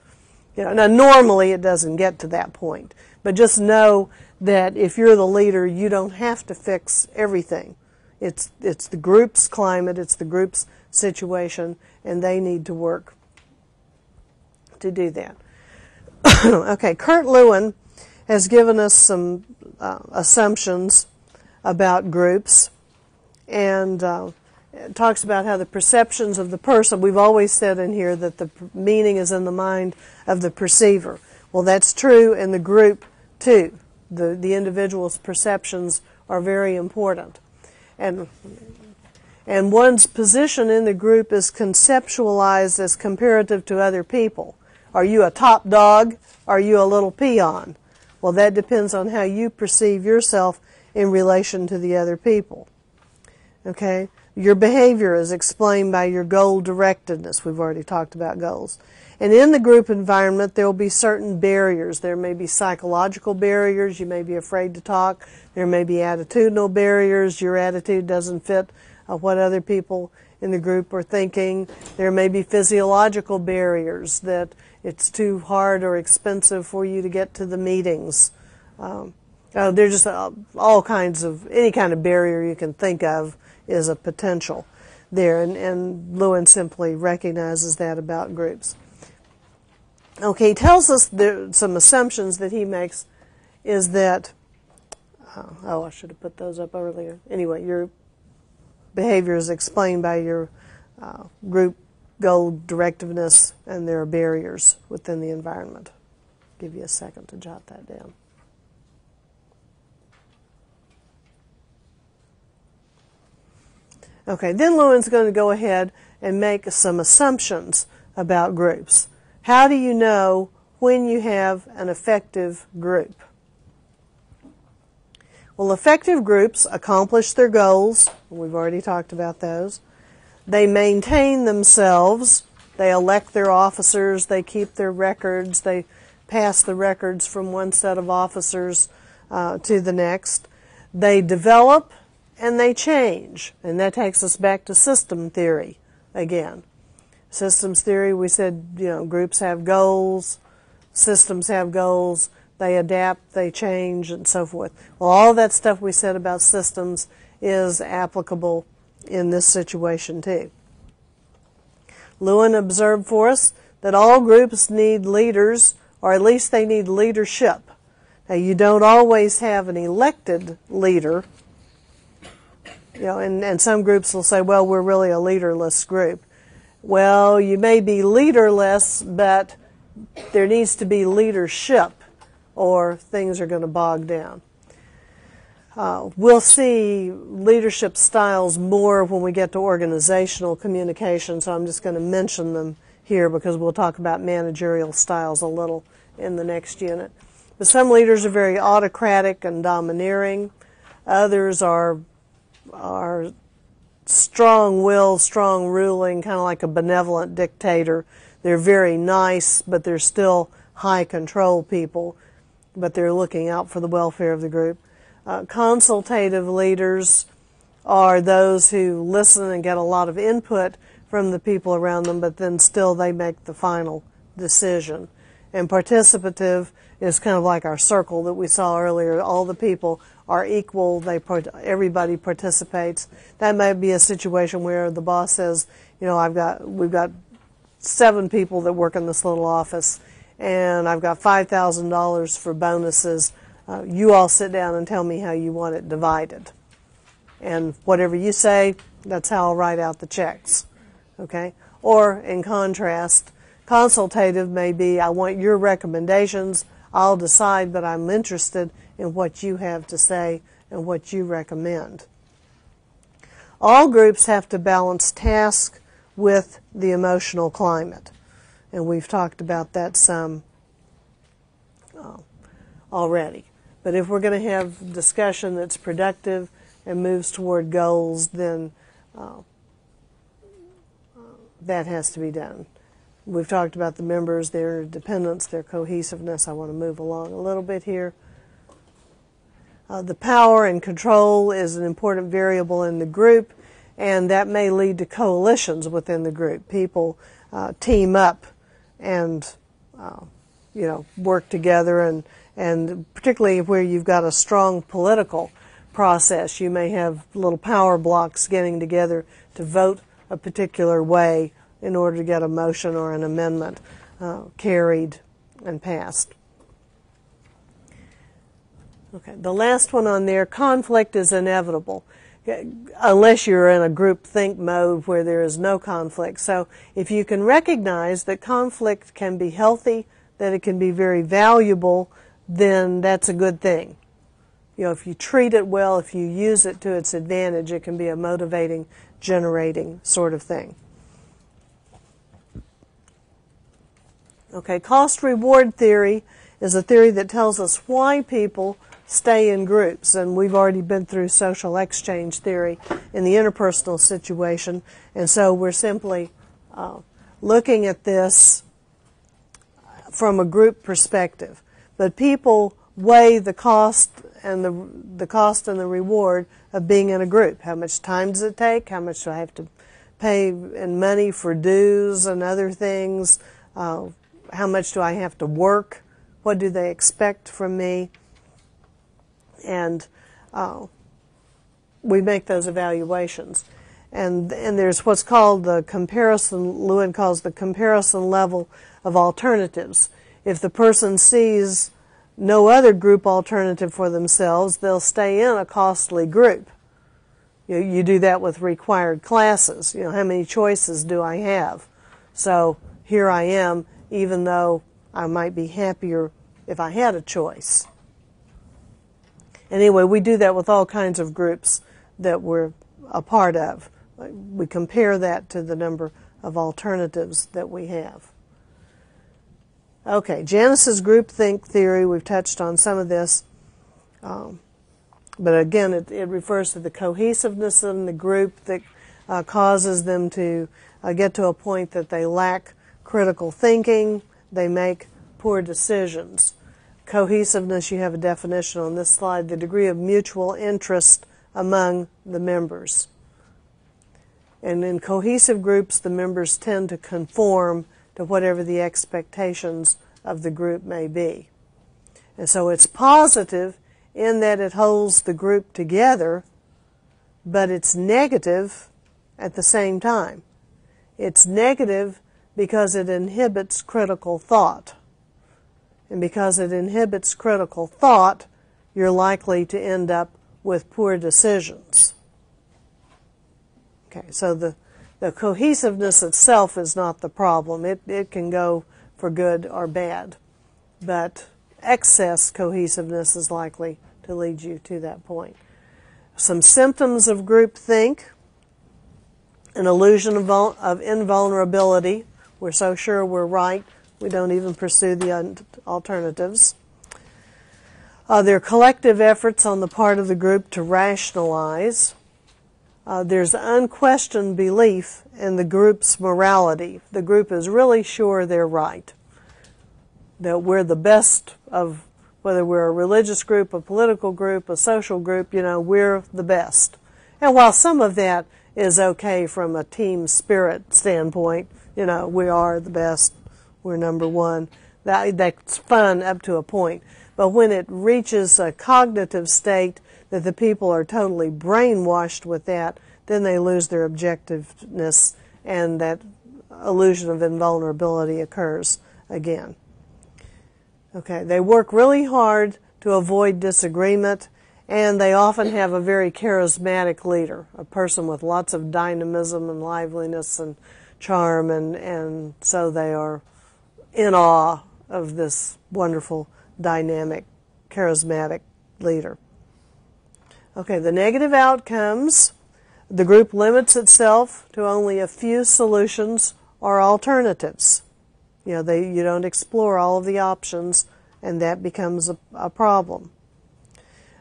S1: Now normally it doesn't get to that point, but just know that if you're the leader, you don't have to fix everything. It's the group's climate, it's the group's situation, and they need to work to do that. Okay, Kurt Lewin has given us some assumptions about groups, and talks about how the perceptions of the person, we've always said in here that the meaning is in the mind of the perceiver. Well, that's true in the group too. The individual's perceptions are very important. And one's position in the group is conceptualized as comparative to other people. Are you a top dog? Are you a little peon? Well, that depends on how you perceive yourself in relation to the other people. Okay? Your behavior is explained by your goal directedness. We've already talked about goals. And in the group environment, there will be certain barriers. There may be psychological barriers. You may be afraid to talk. There may be attitudinal barriers. Your attitude doesn't fit what other people in the group are thinking. There may be physiological barriers, that it's too hard or expensive for you to get to the meetings. There's just all kinds of, any kind of barrier you can think of is a potential there, and Lewin simply recognizes that about groups. Okay, he tells us some assumptions that he makes is that, I should have put those up earlier. Anyway, your behavior is explained by your group goal directiveness, and there are barriers within the environment. Give you a second to jot that down. Okay, then Lewin's going to go ahead and make some assumptions about groups. How do you know when you have an effective group? Well, effective groups accomplish their goals. We've already talked about those. They maintain themselves. They elect their officers. They keep their records. They pass the records from one set of officers to the next. They develop and they change. And that takes us back to system theory again. Systems theory, we said, groups have goals, systems have goals, they adapt, they change, and so forth. Well, all that stuff we said about systems is applicable in this situation too. Lewin observed for us that all groups need leaders, or at least they need leadership. Now, you don't always have an elected leader. And some groups will say, well, we're really a leaderless group. Well, you may be leaderless, but there needs to be leadership, or things are going to bog down. We'll see leadership styles more when we get to organizational communication, so I'm just going to mention them here because we'll talk about managerial styles a little in the next unit. But some leaders are very autocratic and domineering. Others are strong-willed, strong ruling, kind of like a benevolent dictator. They're very nice, but they're still high control people, but they're looking out for the welfare of the group. Consultative leaders are those who listen and get a lot of input from the people around them, but then still they make the final decision. And participative is kind of like our circle that we saw earlier. All the people are equal. Everybody participates. That might be a situation where the boss says, you know, we've got 7 people that work in this little office, and I've got $5,000 for bonuses. You all sit down and tell me how you want it divided. And whatever you say, that's how I'll write out the checks. Okay? Or, in contrast, consultative may be, I want your recommendations. I'll decide, but I'm interested in what you have to say and what you recommend. All groups have to balance task with the emotional climate. And we've talked about that some already. But if we're going to have discussion that's productive and moves toward goals, then that has to be done. We've talked about the members, their dependence, their cohesiveness. I want to move along a little bit here. The power and control is an important variable in the group, and that may lead to coalitions within the group. People team up and work together, and particularly where you've got a strong political process, you may have little power blocks getting together to vote a particular way in order to get a motion or an amendment carried and passed. Okay, the last one on there, conflict is inevitable, unless you're in a groupthink mode where there is no conflict. So if you can recognize that conflict can be healthy, that it can be very valuable, then that's a good thing. You know, if you treat it well, if you use it to its advantage, it can be a motivating, generating sort of thing. Okay, cost-reward theory is a theory that tells us why people stay in groups, and we've already been through social exchange theory in the interpersonal situation, and so we're simply looking at this from a group perspective. But people weigh the cost and the reward of being in a group. How much time does it take? How much do I have to pay in money for dues and other things? How much do I have to work? What do they expect from me? And we make those evaluations. And there's what's called the comparison, Lewin calls the comparison level of alternatives. If the person sees no other group alternative for themselves, they'll stay in a costly group. You do that with required classes. You know, how many choices do I have? So here I am, even though I might be happier if I had a choice. Anyway, we do that with all kinds of groups that we're a part of. We compare that to the number of alternatives that we have. Okay, Janice's groupthink theory, we've touched on some of this, but again, it refers to the cohesiveness in the group that causes them to get to a point that they lack critical thinking, they make poor decisions. Cohesiveness, you have a definition on this slide, the degree of mutual interest among the members. And in cohesive groups, the members tend to conform to whatever the expectations of the group may be. And so it's positive in that it holds the group together, but it's negative at the same time. It's negative because it inhibits critical thought. And because it inhibits critical thought, you're likely to end up with poor decisions. Okay, so the cohesiveness itself is not the problem. It can go for good or bad. But excess cohesiveness is likely to lead you to that point. Some symptoms of groupthink: an illusion of invulnerability. We're so sure we're right, we don't even pursue the alternatives. There are collective efforts on the part of the group to rationalize. There's unquestioned belief in the group's morality. The group is really sure they're right, that we're the best of, whether we're a religious group, a political group, a social group, we're the best. And while some of that is okay from a team spirit standpoint, we are the best, we're number one, that's fun up to a point. But when it reaches a cognitive state that the people are totally brainwashed with that, then they lose their objectiveness and that illusion of invulnerability occurs again. Okay, they work really hard to avoid disagreement, and they often have a very charismatic leader, a person with lots of dynamism and liveliness and charm, and so they are in awe of this wonderful, dynamic, charismatic leader. Okay, the negative outcomes. The group limits itself to only a few solutions or alternatives. You don't explore all of the options, and that becomes a problem.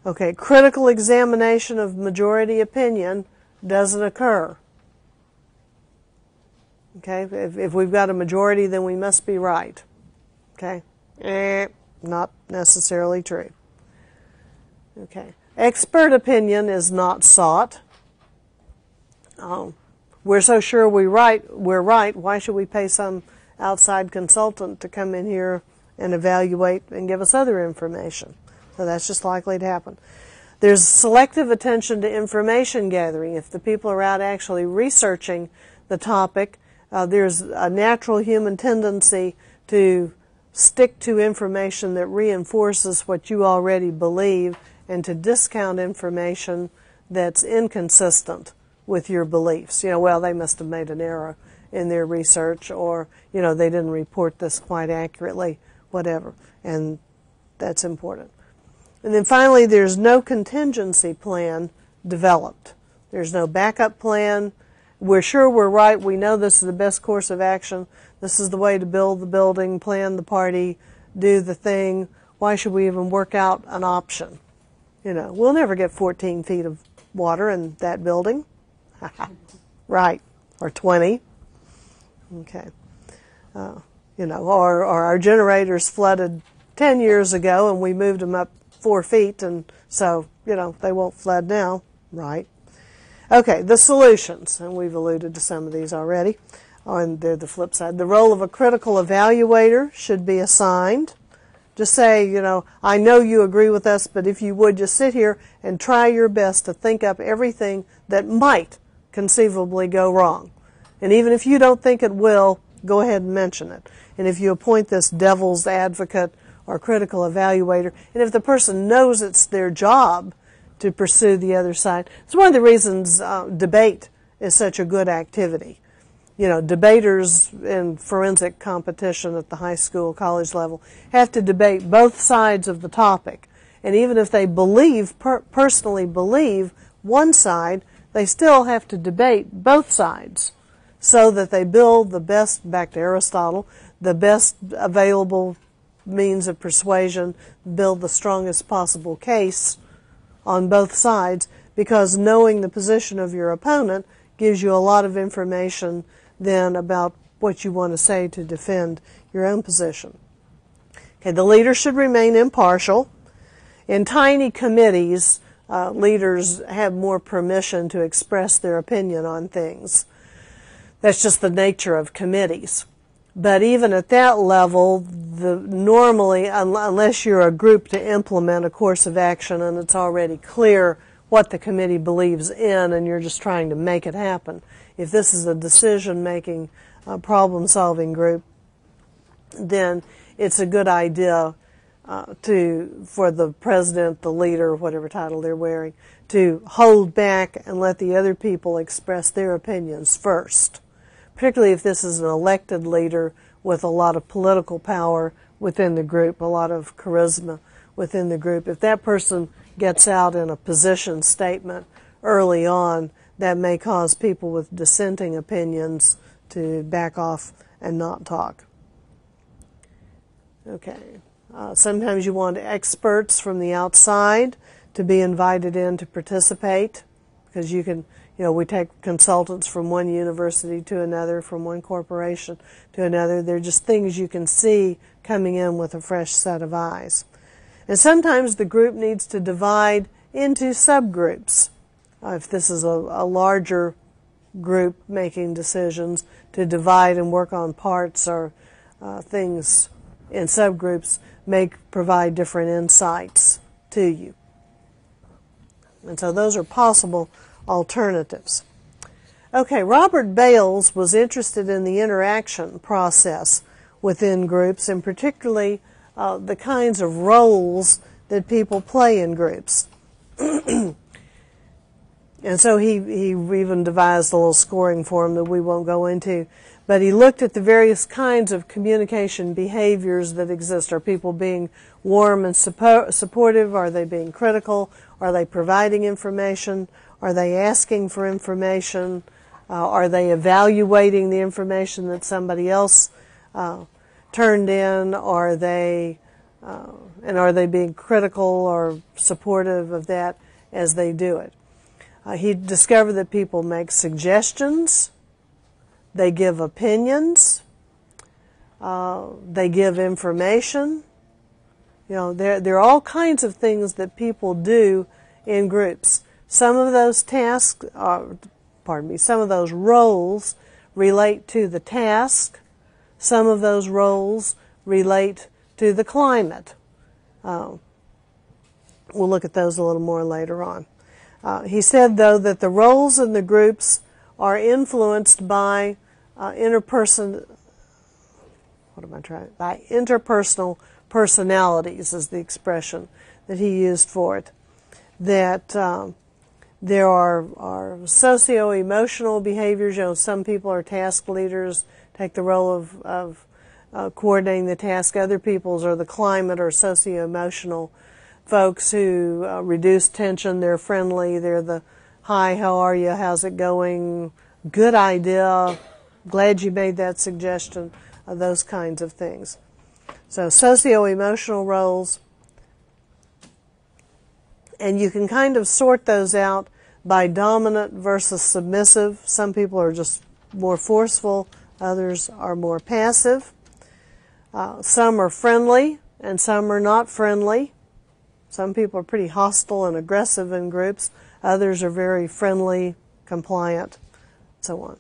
S1: Okay, critical examination of majority opinion doesn't occur. Okay, if we've got a majority, then we must be right. Okay, not necessarily true. Okay, expert opinion is not sought. We're so sure we're right, why should we pay some outside consultant to come in here and evaluate and give us other information? So that's just likely to happen. There's selective attention to information gathering. If the people are out actually researching the topic, there's a natural human tendency to stick to information that reinforces what you already believe and to discount information that's inconsistent with your beliefs. Well, they must have made an error in their research, or, they didn't report this quite accurately, whatever. And that's important. And then finally, there's no contingency plan developed. There's no backup plan. We're sure we're right. We know this is the best course of action. This is the way to build the building, plan the party, do the thing. Why should we even work out an option? We'll never get 14 feet of water in that building. Right, or 20. Okay. Or our generators flooded 10 years ago and we moved them up 4 feet, and so, they won't flood now. Right. Okay, the solutions, and we've alluded to some of these already. And they're the flip side. The role of a critical evaluator should be assigned. Just say, I know you agree with us, but if you would just sit here and try your best to think up everything that might conceivably go wrong. And even if you don't think it will, go ahead and mention it. And if you appoint this devil's advocate or critical evaluator, and if the person knows it's their job to pursue the other side, it's one of the reasons debate is such a good activity. Debaters in forensic competition at the high school, college level have to debate both sides of the topic. And even if they personally believe one side, they still have to debate both sides so that they build the best, back to Aristotle, the best available means of persuasion, build the strongest possible case on both sides, because knowing the position of your opponent gives you a lot of information then about what you want to say to defend your own position. Okay, the leader should remain impartial. In tiny committees, leaders have more permission to express their opinion on things. That's just the nature of committees. But even at that level, normally, unless you're a group to implement a course of action and it's already clear what the committee believes in and you're just trying to make it happen, if this is a decision-making, problem-solving group, then it's a good idea for the president, the leader, whatever title they're wearing, to hold back and let the other people express their opinions first, particularly if this is an elected leader with a lot of political power within the group, a lot of charisma within the group. If that person gets out in a position statement early on, that may cause people with dissenting opinions to back off and not talk. Okay. Sometimes you want experts from the outside to be invited in to participate, because you can, we take consultants from one university to another, from one corporation to another. They're just things you can see coming in with a fresh set of eyes. And sometimes the group needs to divide into subgroups. If this is a larger group making decisions, to divide and work on parts or things in subgroups may provide different insights to you. And so those are possible alternatives. Okay, Robert Bales was interested in the interaction process within groups, and particularly the kinds of roles that people play in groups. And so he even devised a little scoring form that we won't go into. But he looked at the various kinds of communication behaviors that exist. Are people being warm and supportive? Are they being critical? Are they providing information? Are they asking for information? Are they evaluating the information that somebody else turned in? Are they being critical or supportive of that as they do it? He discovered that people make suggestions, they give opinions, they give information. There are all kinds of things that people do in groups. Some of those tasks, some of those roles relate to the task. Some of those roles relate to the climate. We'll look at those a little more later on. He said, though, that the roles in the groups are influenced by interpersonal personalities, is the expression that he used for it. That there are socio-emotional behaviors. Some people are task leaders, take the role of coordinating the task. Other people's are the climate or socio-emotional folks who reduce tension. They're friendly. They're the, hi, how are you? How's it going? Good idea. Glad you made that suggestion. Those kinds of things. So socio-emotional roles. And you can kind of sort those out by dominant versus submissive. Some people are just more forceful. Others are more passive. Some are friendly and some are not friendly. Some people are pretty hostile and aggressive in groups. Others are very friendly, compliant, so on.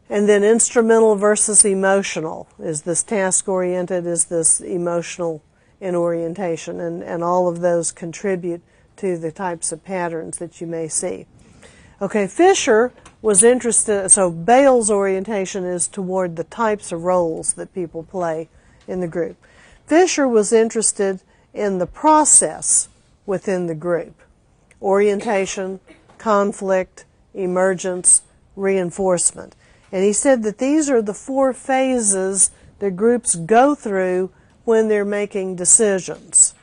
S1: And then instrumental versus emotional. Is this task-oriented? Is this emotional in orientation? And all of those contribute to the types of patterns that you may see. Okay, Fisher was interested, so Bales' orientation is toward the types of roles that people play in the group. Fisher was interested in the process within the group: orientation, conflict, emergence, reinforcement. And he said that these are the 4 phases that groups go through when they're making decisions.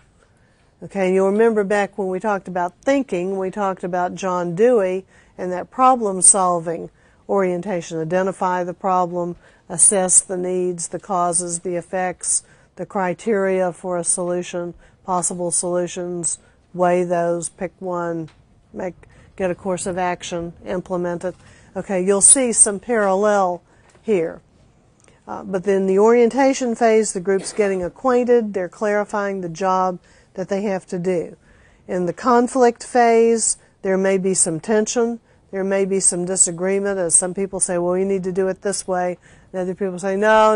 S1: Okay, you'll remember back when we talked about thinking, we talked about John Dewey and that problem-solving orientation. Identify the problem, assess the needs, the causes, the effects, the criteria for a solution, possible solutions, weigh those, pick one, get a course of action, implement it. Okay, you'll see some parallel here. But then the orientation phase, the group's getting acquainted, they're clarifying the job that they have to do. In the conflict phase, there may be some tension, there may be some disagreement, as some people say, well, you need to do it this way. And other people say, no,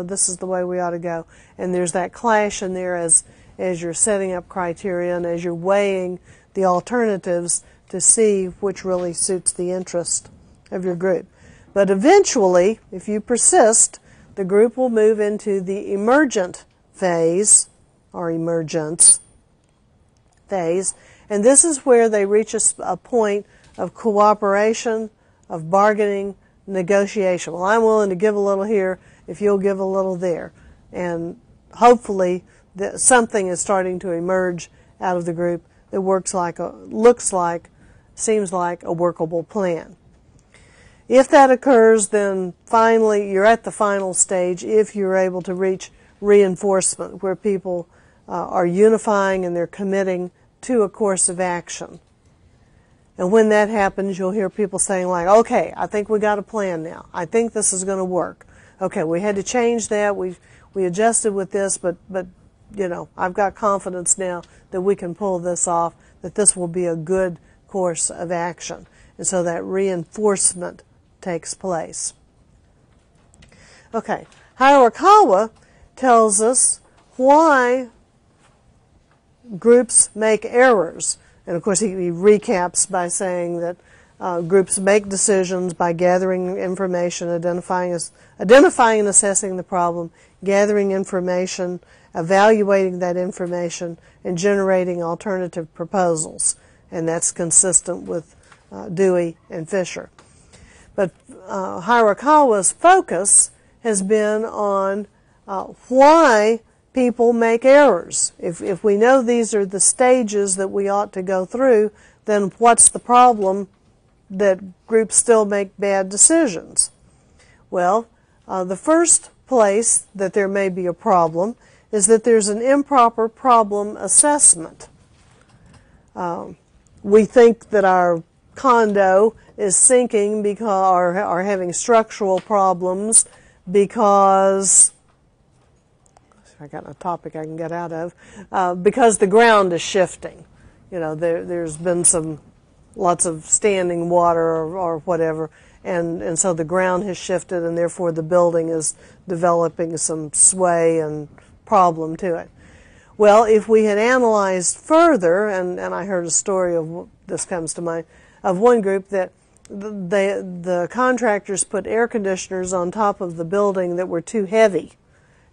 S1: this is the way we ought to go. And there's that clash in there as you're setting up criteria and as you're weighing the alternatives to see which really suits the interest of your group. But eventually, if you persist, the group will move into the emergent phase, or emergence phase, and this is where they reach a point of cooperation, of bargaining, negotiation. Well, I'm willing to give a little here if you'll give a little there. And hopefully something is starting to emerge out of the group that seems like a workable plan. If that occurs, then finally you're at the final stage if you're able to reach reinforcement, where people are unifying and they're committing to a course of action. And when that happens, you'll hear people saying like, okay, I think we got a plan now. I think this is going to work. Okay, we had to change that. We adjusted with this, but you know, I've got confidence now that we can pull this off, that this will be a good course of action. And so that reinforcement takes place. Okay, Hayakawa tells us why groups make errors. And of course he recaps by saying that groups make decisions by gathering information, identifying and assessing the problem, gathering information, evaluating that information, and generating alternative proposals. And that's consistent with Dewey and Fisher. But Hayakawa's focus has been on why people make errors. If we know these are the stages that we ought to go through, then what's the problem that groups still make bad decisions? Well, the first place that there may be a problem is that there's an improper problem assessment. We think that our condo is sinking because, or having structural problems because, I got a topic I can get out of, because the ground is shifting. You know, there's been lots of standing water or whatever, and so the ground has shifted, and therefore the building is developing some sway and problem to it. Well, if we had analyzed further, and I heard a story of, this comes to mind, of one group that the contractors put air conditioners on top of the building that were too heavy.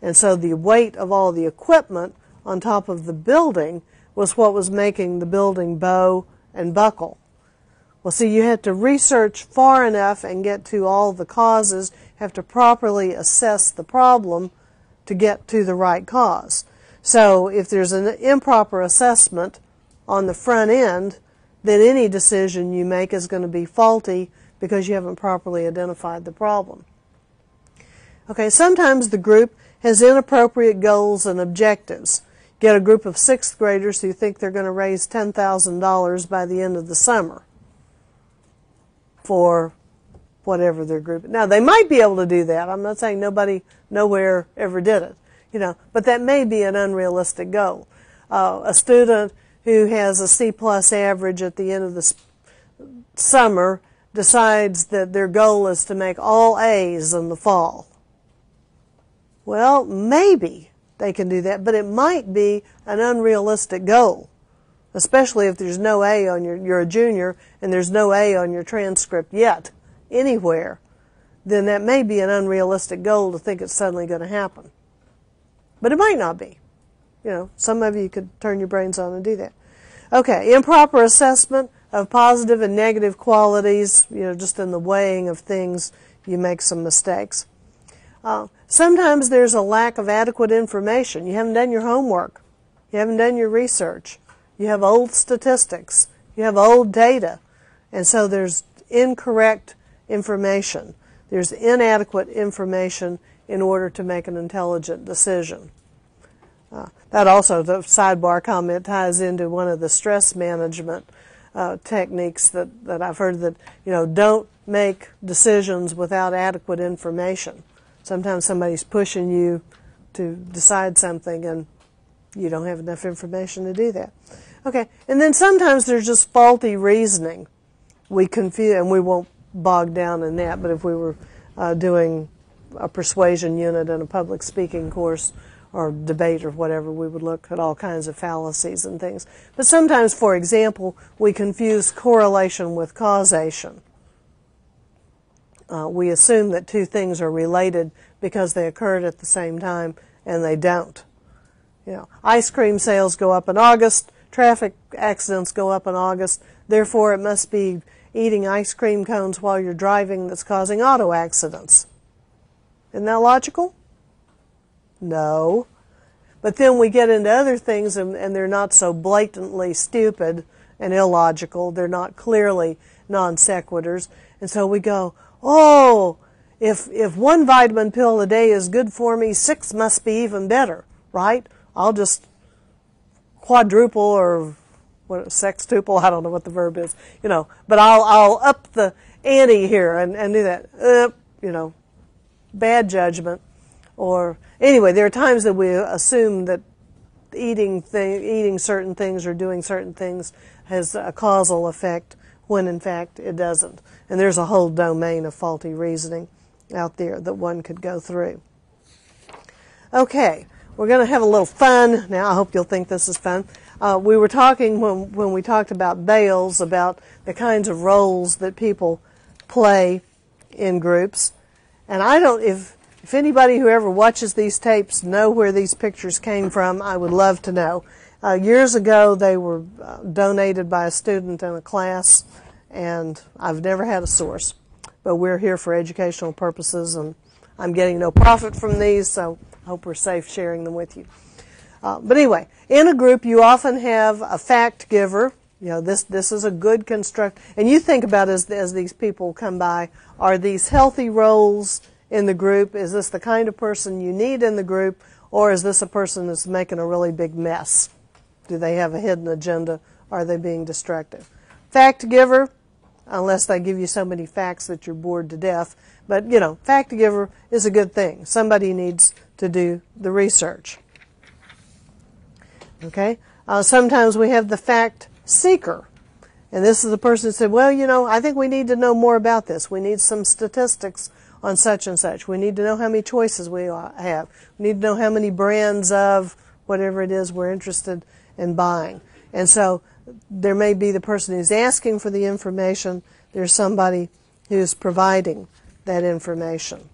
S1: And so the weight of all the equipment on top of the building was what was making the building bow and buckle. Well, see, you have to research far enough and get to all the causes, have to properly assess the problem to get to the right cause. So if there's an improper assessment on the front end, then any decision you make is going to be faulty because you haven't properly identified the problem. Okay, sometimes the group has inappropriate goals and objectives. Get a group of 6th graders who think they're going to raise $10,000 by the end of the summer for whatever their group. Now, they might be able to do that. I'm not saying nobody nowhere ever did it, you know, but that may be an unrealistic goal. A student who has a C+ average at the end of the summer decides that their goal is to make all A's in the fall. Well, maybe they can do that, but it might be an unrealistic goal, especially if there's no A on you're a junior and there's no A on your transcript yet anywhere. Then that may be an unrealistic goal to think it's suddenly going to happen. But it might not be. You know, some of you could turn your brains on and do that. Okay, improper assessment of positive and negative qualities, you know, just in the weighing of things, you make some mistakes. Sometimes there's a lack of adequate information. You haven't done your homework. You haven't done your research. You have old statistics. You have old data. And so there's incorrect information. There's inadequate information in order to make an intelligent decision. That also, the sidebar comment, ties into one of the stress management techniques that I've heard, that, you know, don't make decisions without adequate information. Sometimes somebody's pushing you to decide something and you don't have enough information to do that. Okay, and then sometimes there's just faulty reasoning. We confuse, and we won't bog down in that, but if we were doing a persuasion unit in a public speaking course or debate or whatever, we would look at all kinds of fallacies and things. But sometimes, for example, we confuse correlation with causation. We assume that two things are related because they occurred at the same time, and they don't. You know, ice cream sales go up in August, traffic accidents go up in August, therefore it must be eating ice cream cones while you're driving that's causing auto accidents. Isn't that logical? No. But then we get into other things, and they're not so blatantly stupid and illogical. They're not clearly non sequiturs. And so we go, oh, if one vitamin pill a day is good for me, 6 must be even better, right? I'll just quadruple or what, sextuple, I don't know what the verb is, but I'll up the ante here and do that. Bad judgment. Or anyway, there are times that we assume that eating certain things or doing certain things has a causal effect when in fact it doesn't. And there's a whole domain of faulty reasoning out there that one could go through. Okay, we're going to have a little fun now. I hope you'll think this is fun. We were talking when we talked about Bales about the kinds of roles that people play in groups. And I don't, if anybody who ever watches these tapes know where these pictures came from, I would love to know. Years ago, they were donated by a student in a class, and I've never had a source. But we're here for educational purposes, and I'm getting no profit from these, so I hope we're safe sharing them with you. But anyway, in a group, you often have a fact giver. This is a good construct. And you think about as these people come by, are these healthy roles in the group? Is this the kind of person you need in the group? Or is this a person that's making a really big mess? Do they have a hidden agenda? Are they being destructive? Fact giver, unless they give you so many facts that you're bored to death. But, fact giver is a good thing. Somebody needs to do the research. Okay? Sometimes we have the fact seeker. And this is the person who said, well, I think we need to know more about this. We need some statistics on such and such. We need to know how many choices we have. We need to know how many brands of whatever it is we're interested in buying. And so there may be the person who's asking for the information. There's somebody who's providing that information.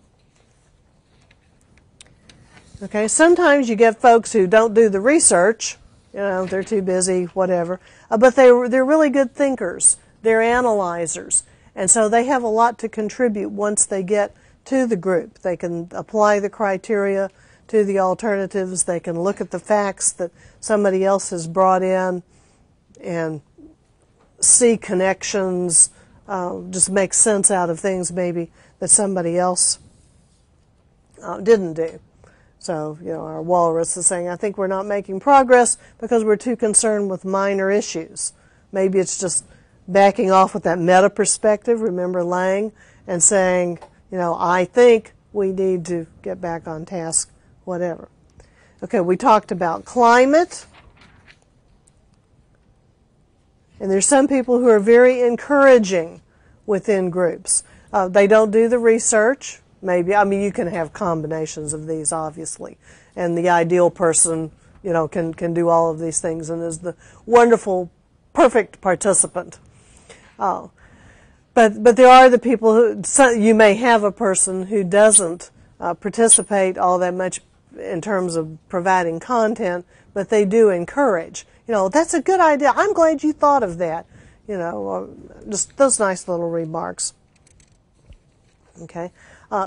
S1: Okay, sometimes you get folks who don't do the research. They're too busy, whatever. But they're really good thinkers. They're analyzers. And so they have a lot to contribute once they get to the group. They can apply the criteria to the alternatives. They can look at the facts that somebody else has brought in and see connections, just make sense out of things maybe that somebody else didn't do. So, our walrus is saying, I think we're not making progress because we're too concerned with minor issues. Maybe it's just backing off with that meta perspective, remember Lang, and saying, I think we need to get back on task, whatever. Okay, we talked about climate. And there's some people who are very encouraging within groups. They don't do the research. Maybe, you can have combinations of these, obviously. And the ideal person, can do all of these things and is the wonderful, perfect participant. But there are the people who, you may have a person who doesn't participate all that much in terms of providing content, but they do encourage. That's a good idea. I'm glad you thought of that. Just those nice little remarks. Okay.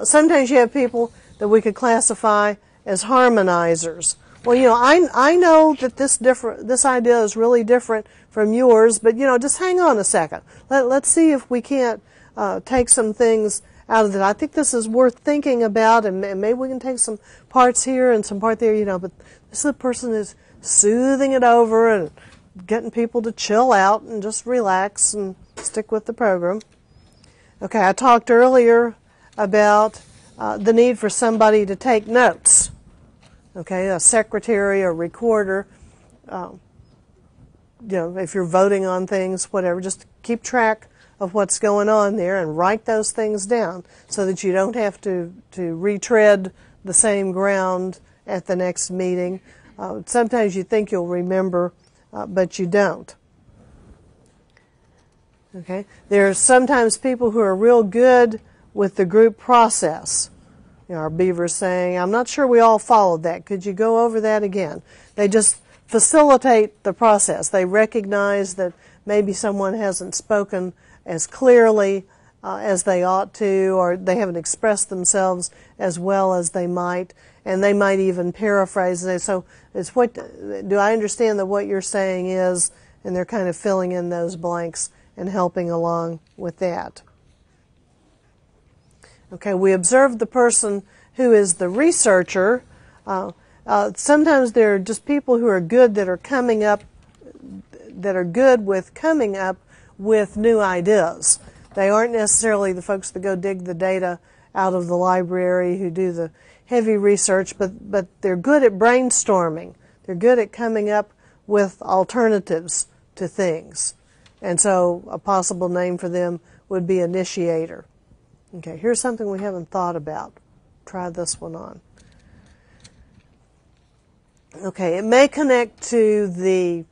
S1: Sometimes you have people that we could classify as harmonizers. Well, I know that this idea is really different from yours, but just hang on a second. Let's see if we can't take some things out of it. I think this is worth thinking about, and maybe we can take some parts here and some part there. But this is the person who's soothing it over and getting people to chill out and just relax and stick with the program. Okay, I talked earlier about the need for somebody to take notes. Okay, a secretary or recorder. If you're voting on things, whatever, just keep track of what's going on there and write those things down so that you don't have to retread the same ground at the next meeting. Sometimes you think you'll remember, but you don't. Okay, there's sometimes people who are real good with the group process. Our Beaver's saying, I'm not sure we all followed that. Could you go over that again? They just facilitate the process. They recognize that maybe someone hasn't spoken as clearly as they ought to, or they haven't expressed themselves as well as they might, and they might even paraphrase and say, so do I understand that what you're saying is, and they're kind of filling in those blanks and helping along with that. Okay, we observe the person who is the researcher. Sometimes there are just people who are good that are coming up, that are good with coming up with new ideas. They aren't necessarily the folks that go dig the data out of the library who do the heavy research, but they're good at brainstorming. They're good at coming up with alternatives to things. And so a possible name for them would be initiator. Okay, here's something we haven't thought about. Try this one on. Okay, it may connect to the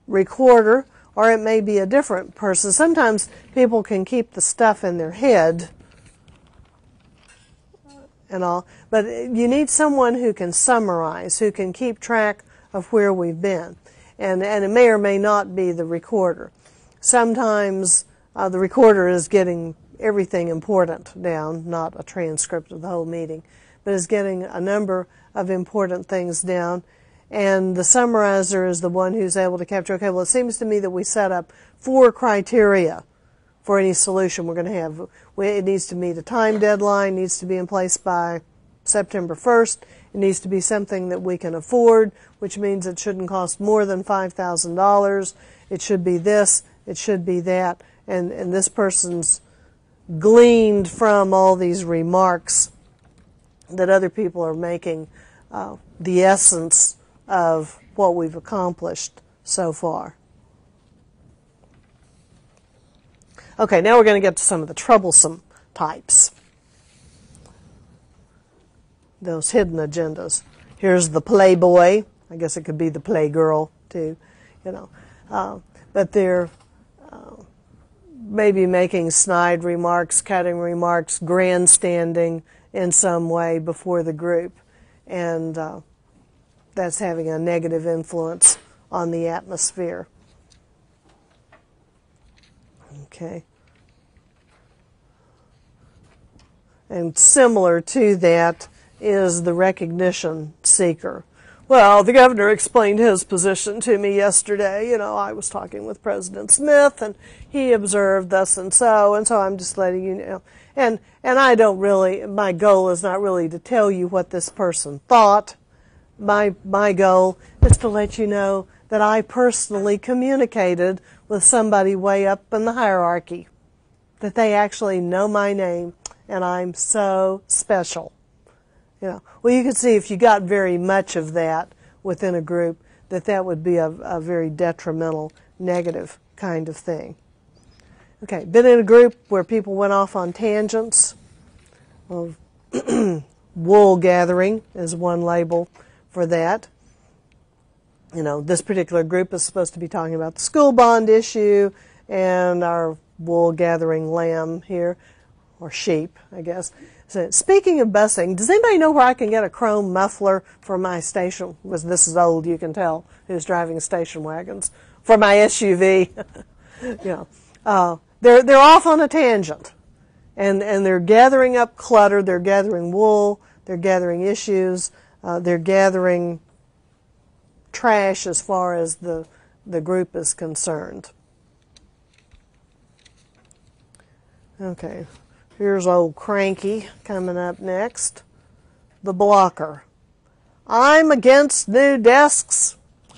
S1: recorder, or it may be a different person. Sometimes people can keep the stuff in their head and all, but you need someone who can summarize, who can keep track of where we've been. And it may or may not be the recorder. Sometimes the recorder is getting everything important down, not a transcript of the whole meeting, but is getting a number of important things down. And the summarizer is the one who's able to capture, okay, well, it seems to me that we set up 4 criteria for any solution we're going to have. It needs to meet a time deadline, needs to be in place by September 1st. It needs to be something that we can afford, which means it shouldn't cost more than $5,000. It should be this, it should be that. And this person's gleaned from all these remarks that other people are making the essence of what we've accomplished so far. Okay, now we're going to get to some of the troublesome types. Those hidden agendas. Here's the playboy. I guess it could be the playgirl too, you know. But they're maybe making snide remarks, cutting remarks, grandstanding in some way before the group. And that's having a negative influence on the atmosphere. Okay. And similar to that is the recognition seeker. Well, the governor explained his position to me yesterday. You know, I was talking with President Smith, and he observed thus and so I'm just letting you know. And I don't really, my goal is not really to tell you what this person thought. My goal is to let you know that I personally communicated with somebody way up in the hierarchy, that they actually know my name, and I'm so special. You know, well, you can see if you got very much of that within a group, that would be a very detrimental, negative kind of thing. Okay, been in a group where people went off on tangents. Well, wool gathering is one label for that. You know, this particular group is supposed to be talking about the school bond issue and our wool gathering lamb here, or sheep, I guess. So, speaking of busing, does anybody know where I can get a chrome muffler for my station? This is old, you can tell, who's driving station wagons. For my SUV. You know, they're off on a tangent, and they're gathering up clutter. They're gathering wool. They're gathering issues. They're gathering trash as far as the group is concerned. Okay. Here's old Cranky coming up next. The blocker. I'm against new desks.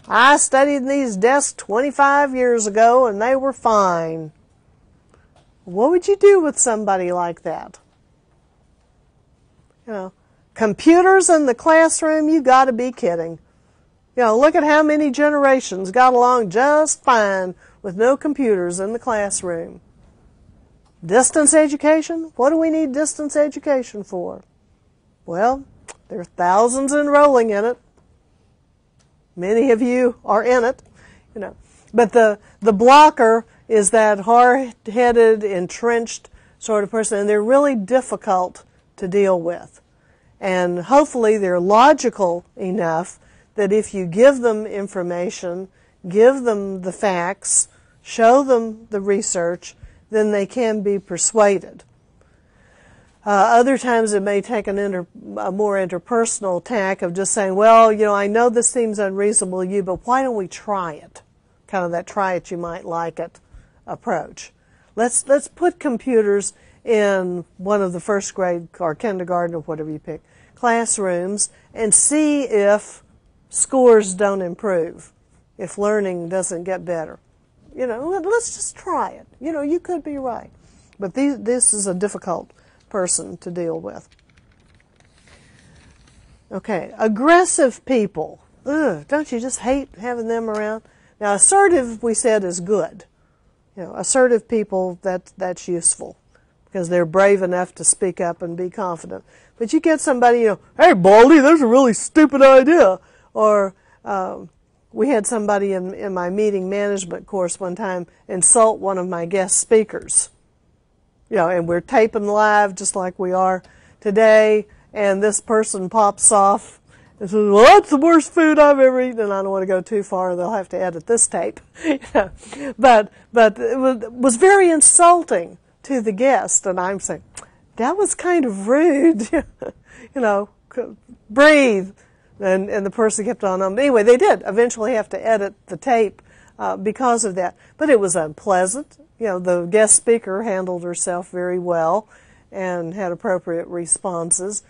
S1: I studied these desks 25 years ago and they were fine. What would you do with somebody like that? You know, computers in the classroom, you got to be kidding. You know, look at how many generations got along just fine with no computers in the classroom. Distance education? What do we need distance education for? Well, there are thousands enrolling in it. Many of you are in it, you know. But the blocker is that hard-headed, entrenched sort of person, and they're really difficult to deal with. And hopefully they're logical enough that if you give them information, give them the facts, show them the research, then they can be persuaded. Other times it may take a more interpersonal tack of just saying, well, you know, I know this seems unreasonable to you, but why don't we try it? Kind of that try it, you might like it approach. Let's put computers in one of the first grade or kindergarten or whatever you pick classrooms and see if scores don't improve, if learning doesn't get better. Let's just try it. You could be right. But this is a difficult person to deal with. Okay, aggressive people. Ugh, don't you just hate having them around? Now, assertive, we said, is good. Assertive people, that's useful because they're brave enough to speak up and be confident. But you get somebody, hey, Baldy, that's a really stupid idea. Or we had somebody in my meeting management course one time insult one of my guest speakers. And we're taping live just like we are today, and this person pops off and says, well, that's the worst food I've ever eaten, and I don't want to go too far, they'll have to edit this tape. But it was very insulting to the guest, and I'm saying, that was kind of rude. Breathe. And the person kept on. Anyway, they did eventually have to edit the tape because of that. But it was unpleasant. The guest speaker handled herself very well and had appropriate responses.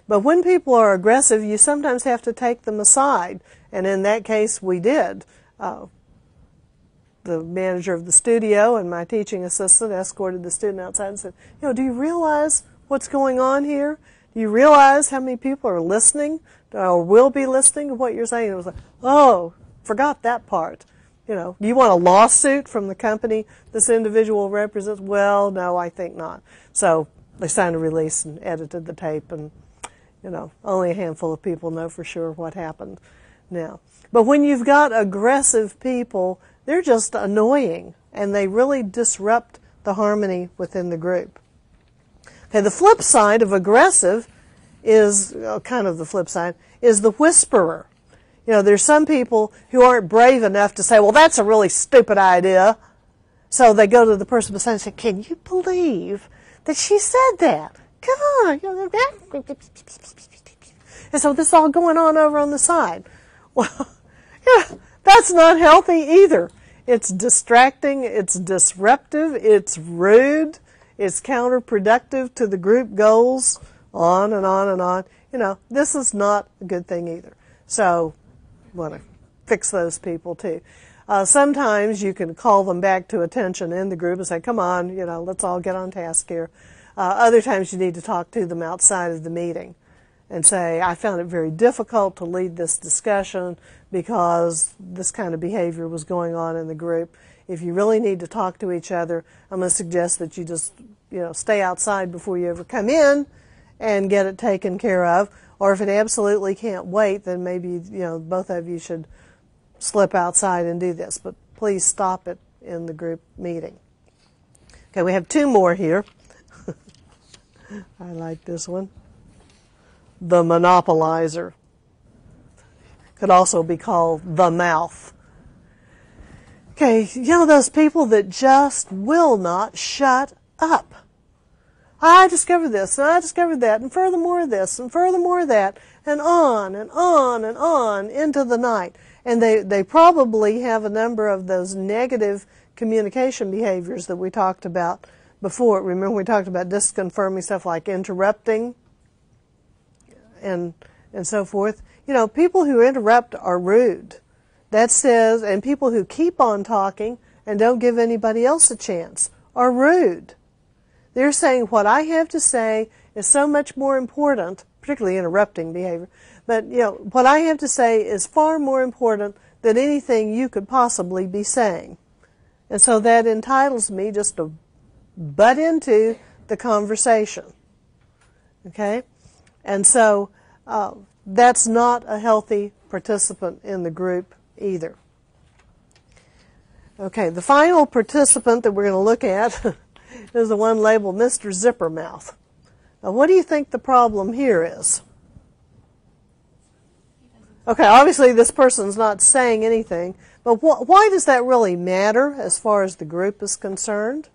S1: But when people are aggressive, you sometimes have to take them aside. And in that case, we did. The manager of the studio and my teaching assistant escorted the student outside and said, do you realize what's going on here? Do you realize how many people are listening or will be listening to what you're saying? It was like, oh, forgot that part. Do you want a lawsuit from the company this individual represents? Well, no, I think not. So they signed a release and edited the tape, and only a handful of people know for sure what happened now. But when you've got aggressive people, they're just annoying, and they really disrupt the harmony within the group. Okay, the flip side of aggressive is, kind of the flip side, is the whisperer. There's some people who aren't brave enough to say, well, that's a really stupid idea. So they go to the person beside and say, can you believe that she said that? Come on. And so this is all going on over on the side. Well, that's not healthy either. It's distracting, it's disruptive, it's rude, it's counterproductive to the group goals, on and on and on. This is not a good thing either. So we want to fix those people too. Sometimes you can call them back to attention in the group and say, come on, let's all get on task here. Other times you need to talk to them outside of the meeting and say, I found it very difficult to lead this discussion because this kind of behavior was going on in the group. If you really need to talk to each other, I'm going to suggest that you just, stay outside before you ever come in and get it taken care of. Or if it absolutely can't wait, then maybe, both of you should slip outside and do this. But please stop it in the group meeting. Okay, we have two more here. I like this one. The monopolizer. Could also be called the mouth. Okay, those people that just will not shut up. I discovered this, and I discovered that, and furthermore this, and furthermore that, and on and on and on into the night. And they probably have a number of those negative communication behaviors that we talked about before. Remember we talked about disconfirming stuff like interrupting and so forth. People who interrupt are rude. That says, and people who keep on talking and don't give anybody else a chance are rude. They're saying what I have to say is so much more important, particularly interrupting behavior, but what I have to say is far more important than anything you could possibly be saying. And so that entitles me just to butt into the conversation. Okay? And so that's not a healthy participant in the group either. Okay, the final participant that we're going to look at is the one labeled Mr. Zippermouth. Now, what do you think the problem here is? Okay, obviously this person's not saying anything, but why does that really matter as far as the group is concerned?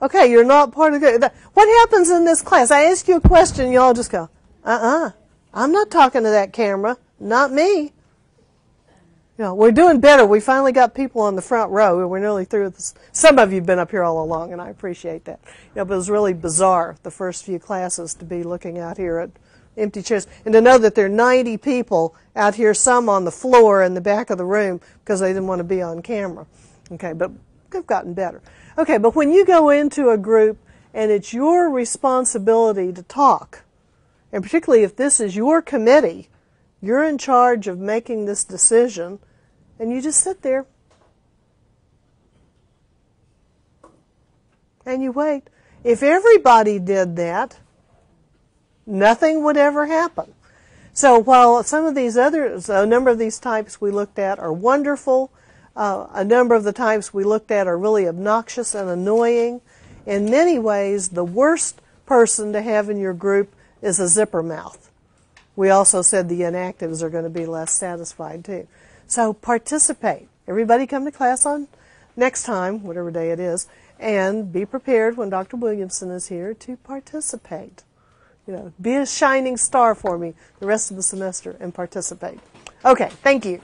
S1: Okay, you're not part of the group. What happens in this class? I ask you a question, you all just go, I'm not talking to that camera. Not me. You know, we're doing better. We finally got people on the front row. We're nearly through with this. Some of you have been up here all along, and I appreciate that. You know, but it was really bizarre, the first few classes, to be looking out here at empty chairs, and to know that there are 90 people out here, some on the floor in the back of the room because they didn't want to be on camera. Okay, but they've gotten better. Okay, but when you go into a group and it's your responsibility to talk, and particularly if this is your committee, you're in charge of making this decision, and you just sit there and you wait. If everybody did that, nothing would ever happen. So while some of these others, a number of these types we looked at are wonderful, a number of the types we looked at are really obnoxious and annoying. In many ways, the worst person to have in your group is a zipper mouth. We also said the inactives are going to be less satisfied too. So participate. Everybody come to class on next time, whatever day it is, and be prepared when Dr. Williamson is here to participate. You know, be a shining star for me the rest of the semester and participate. Okay, thank you.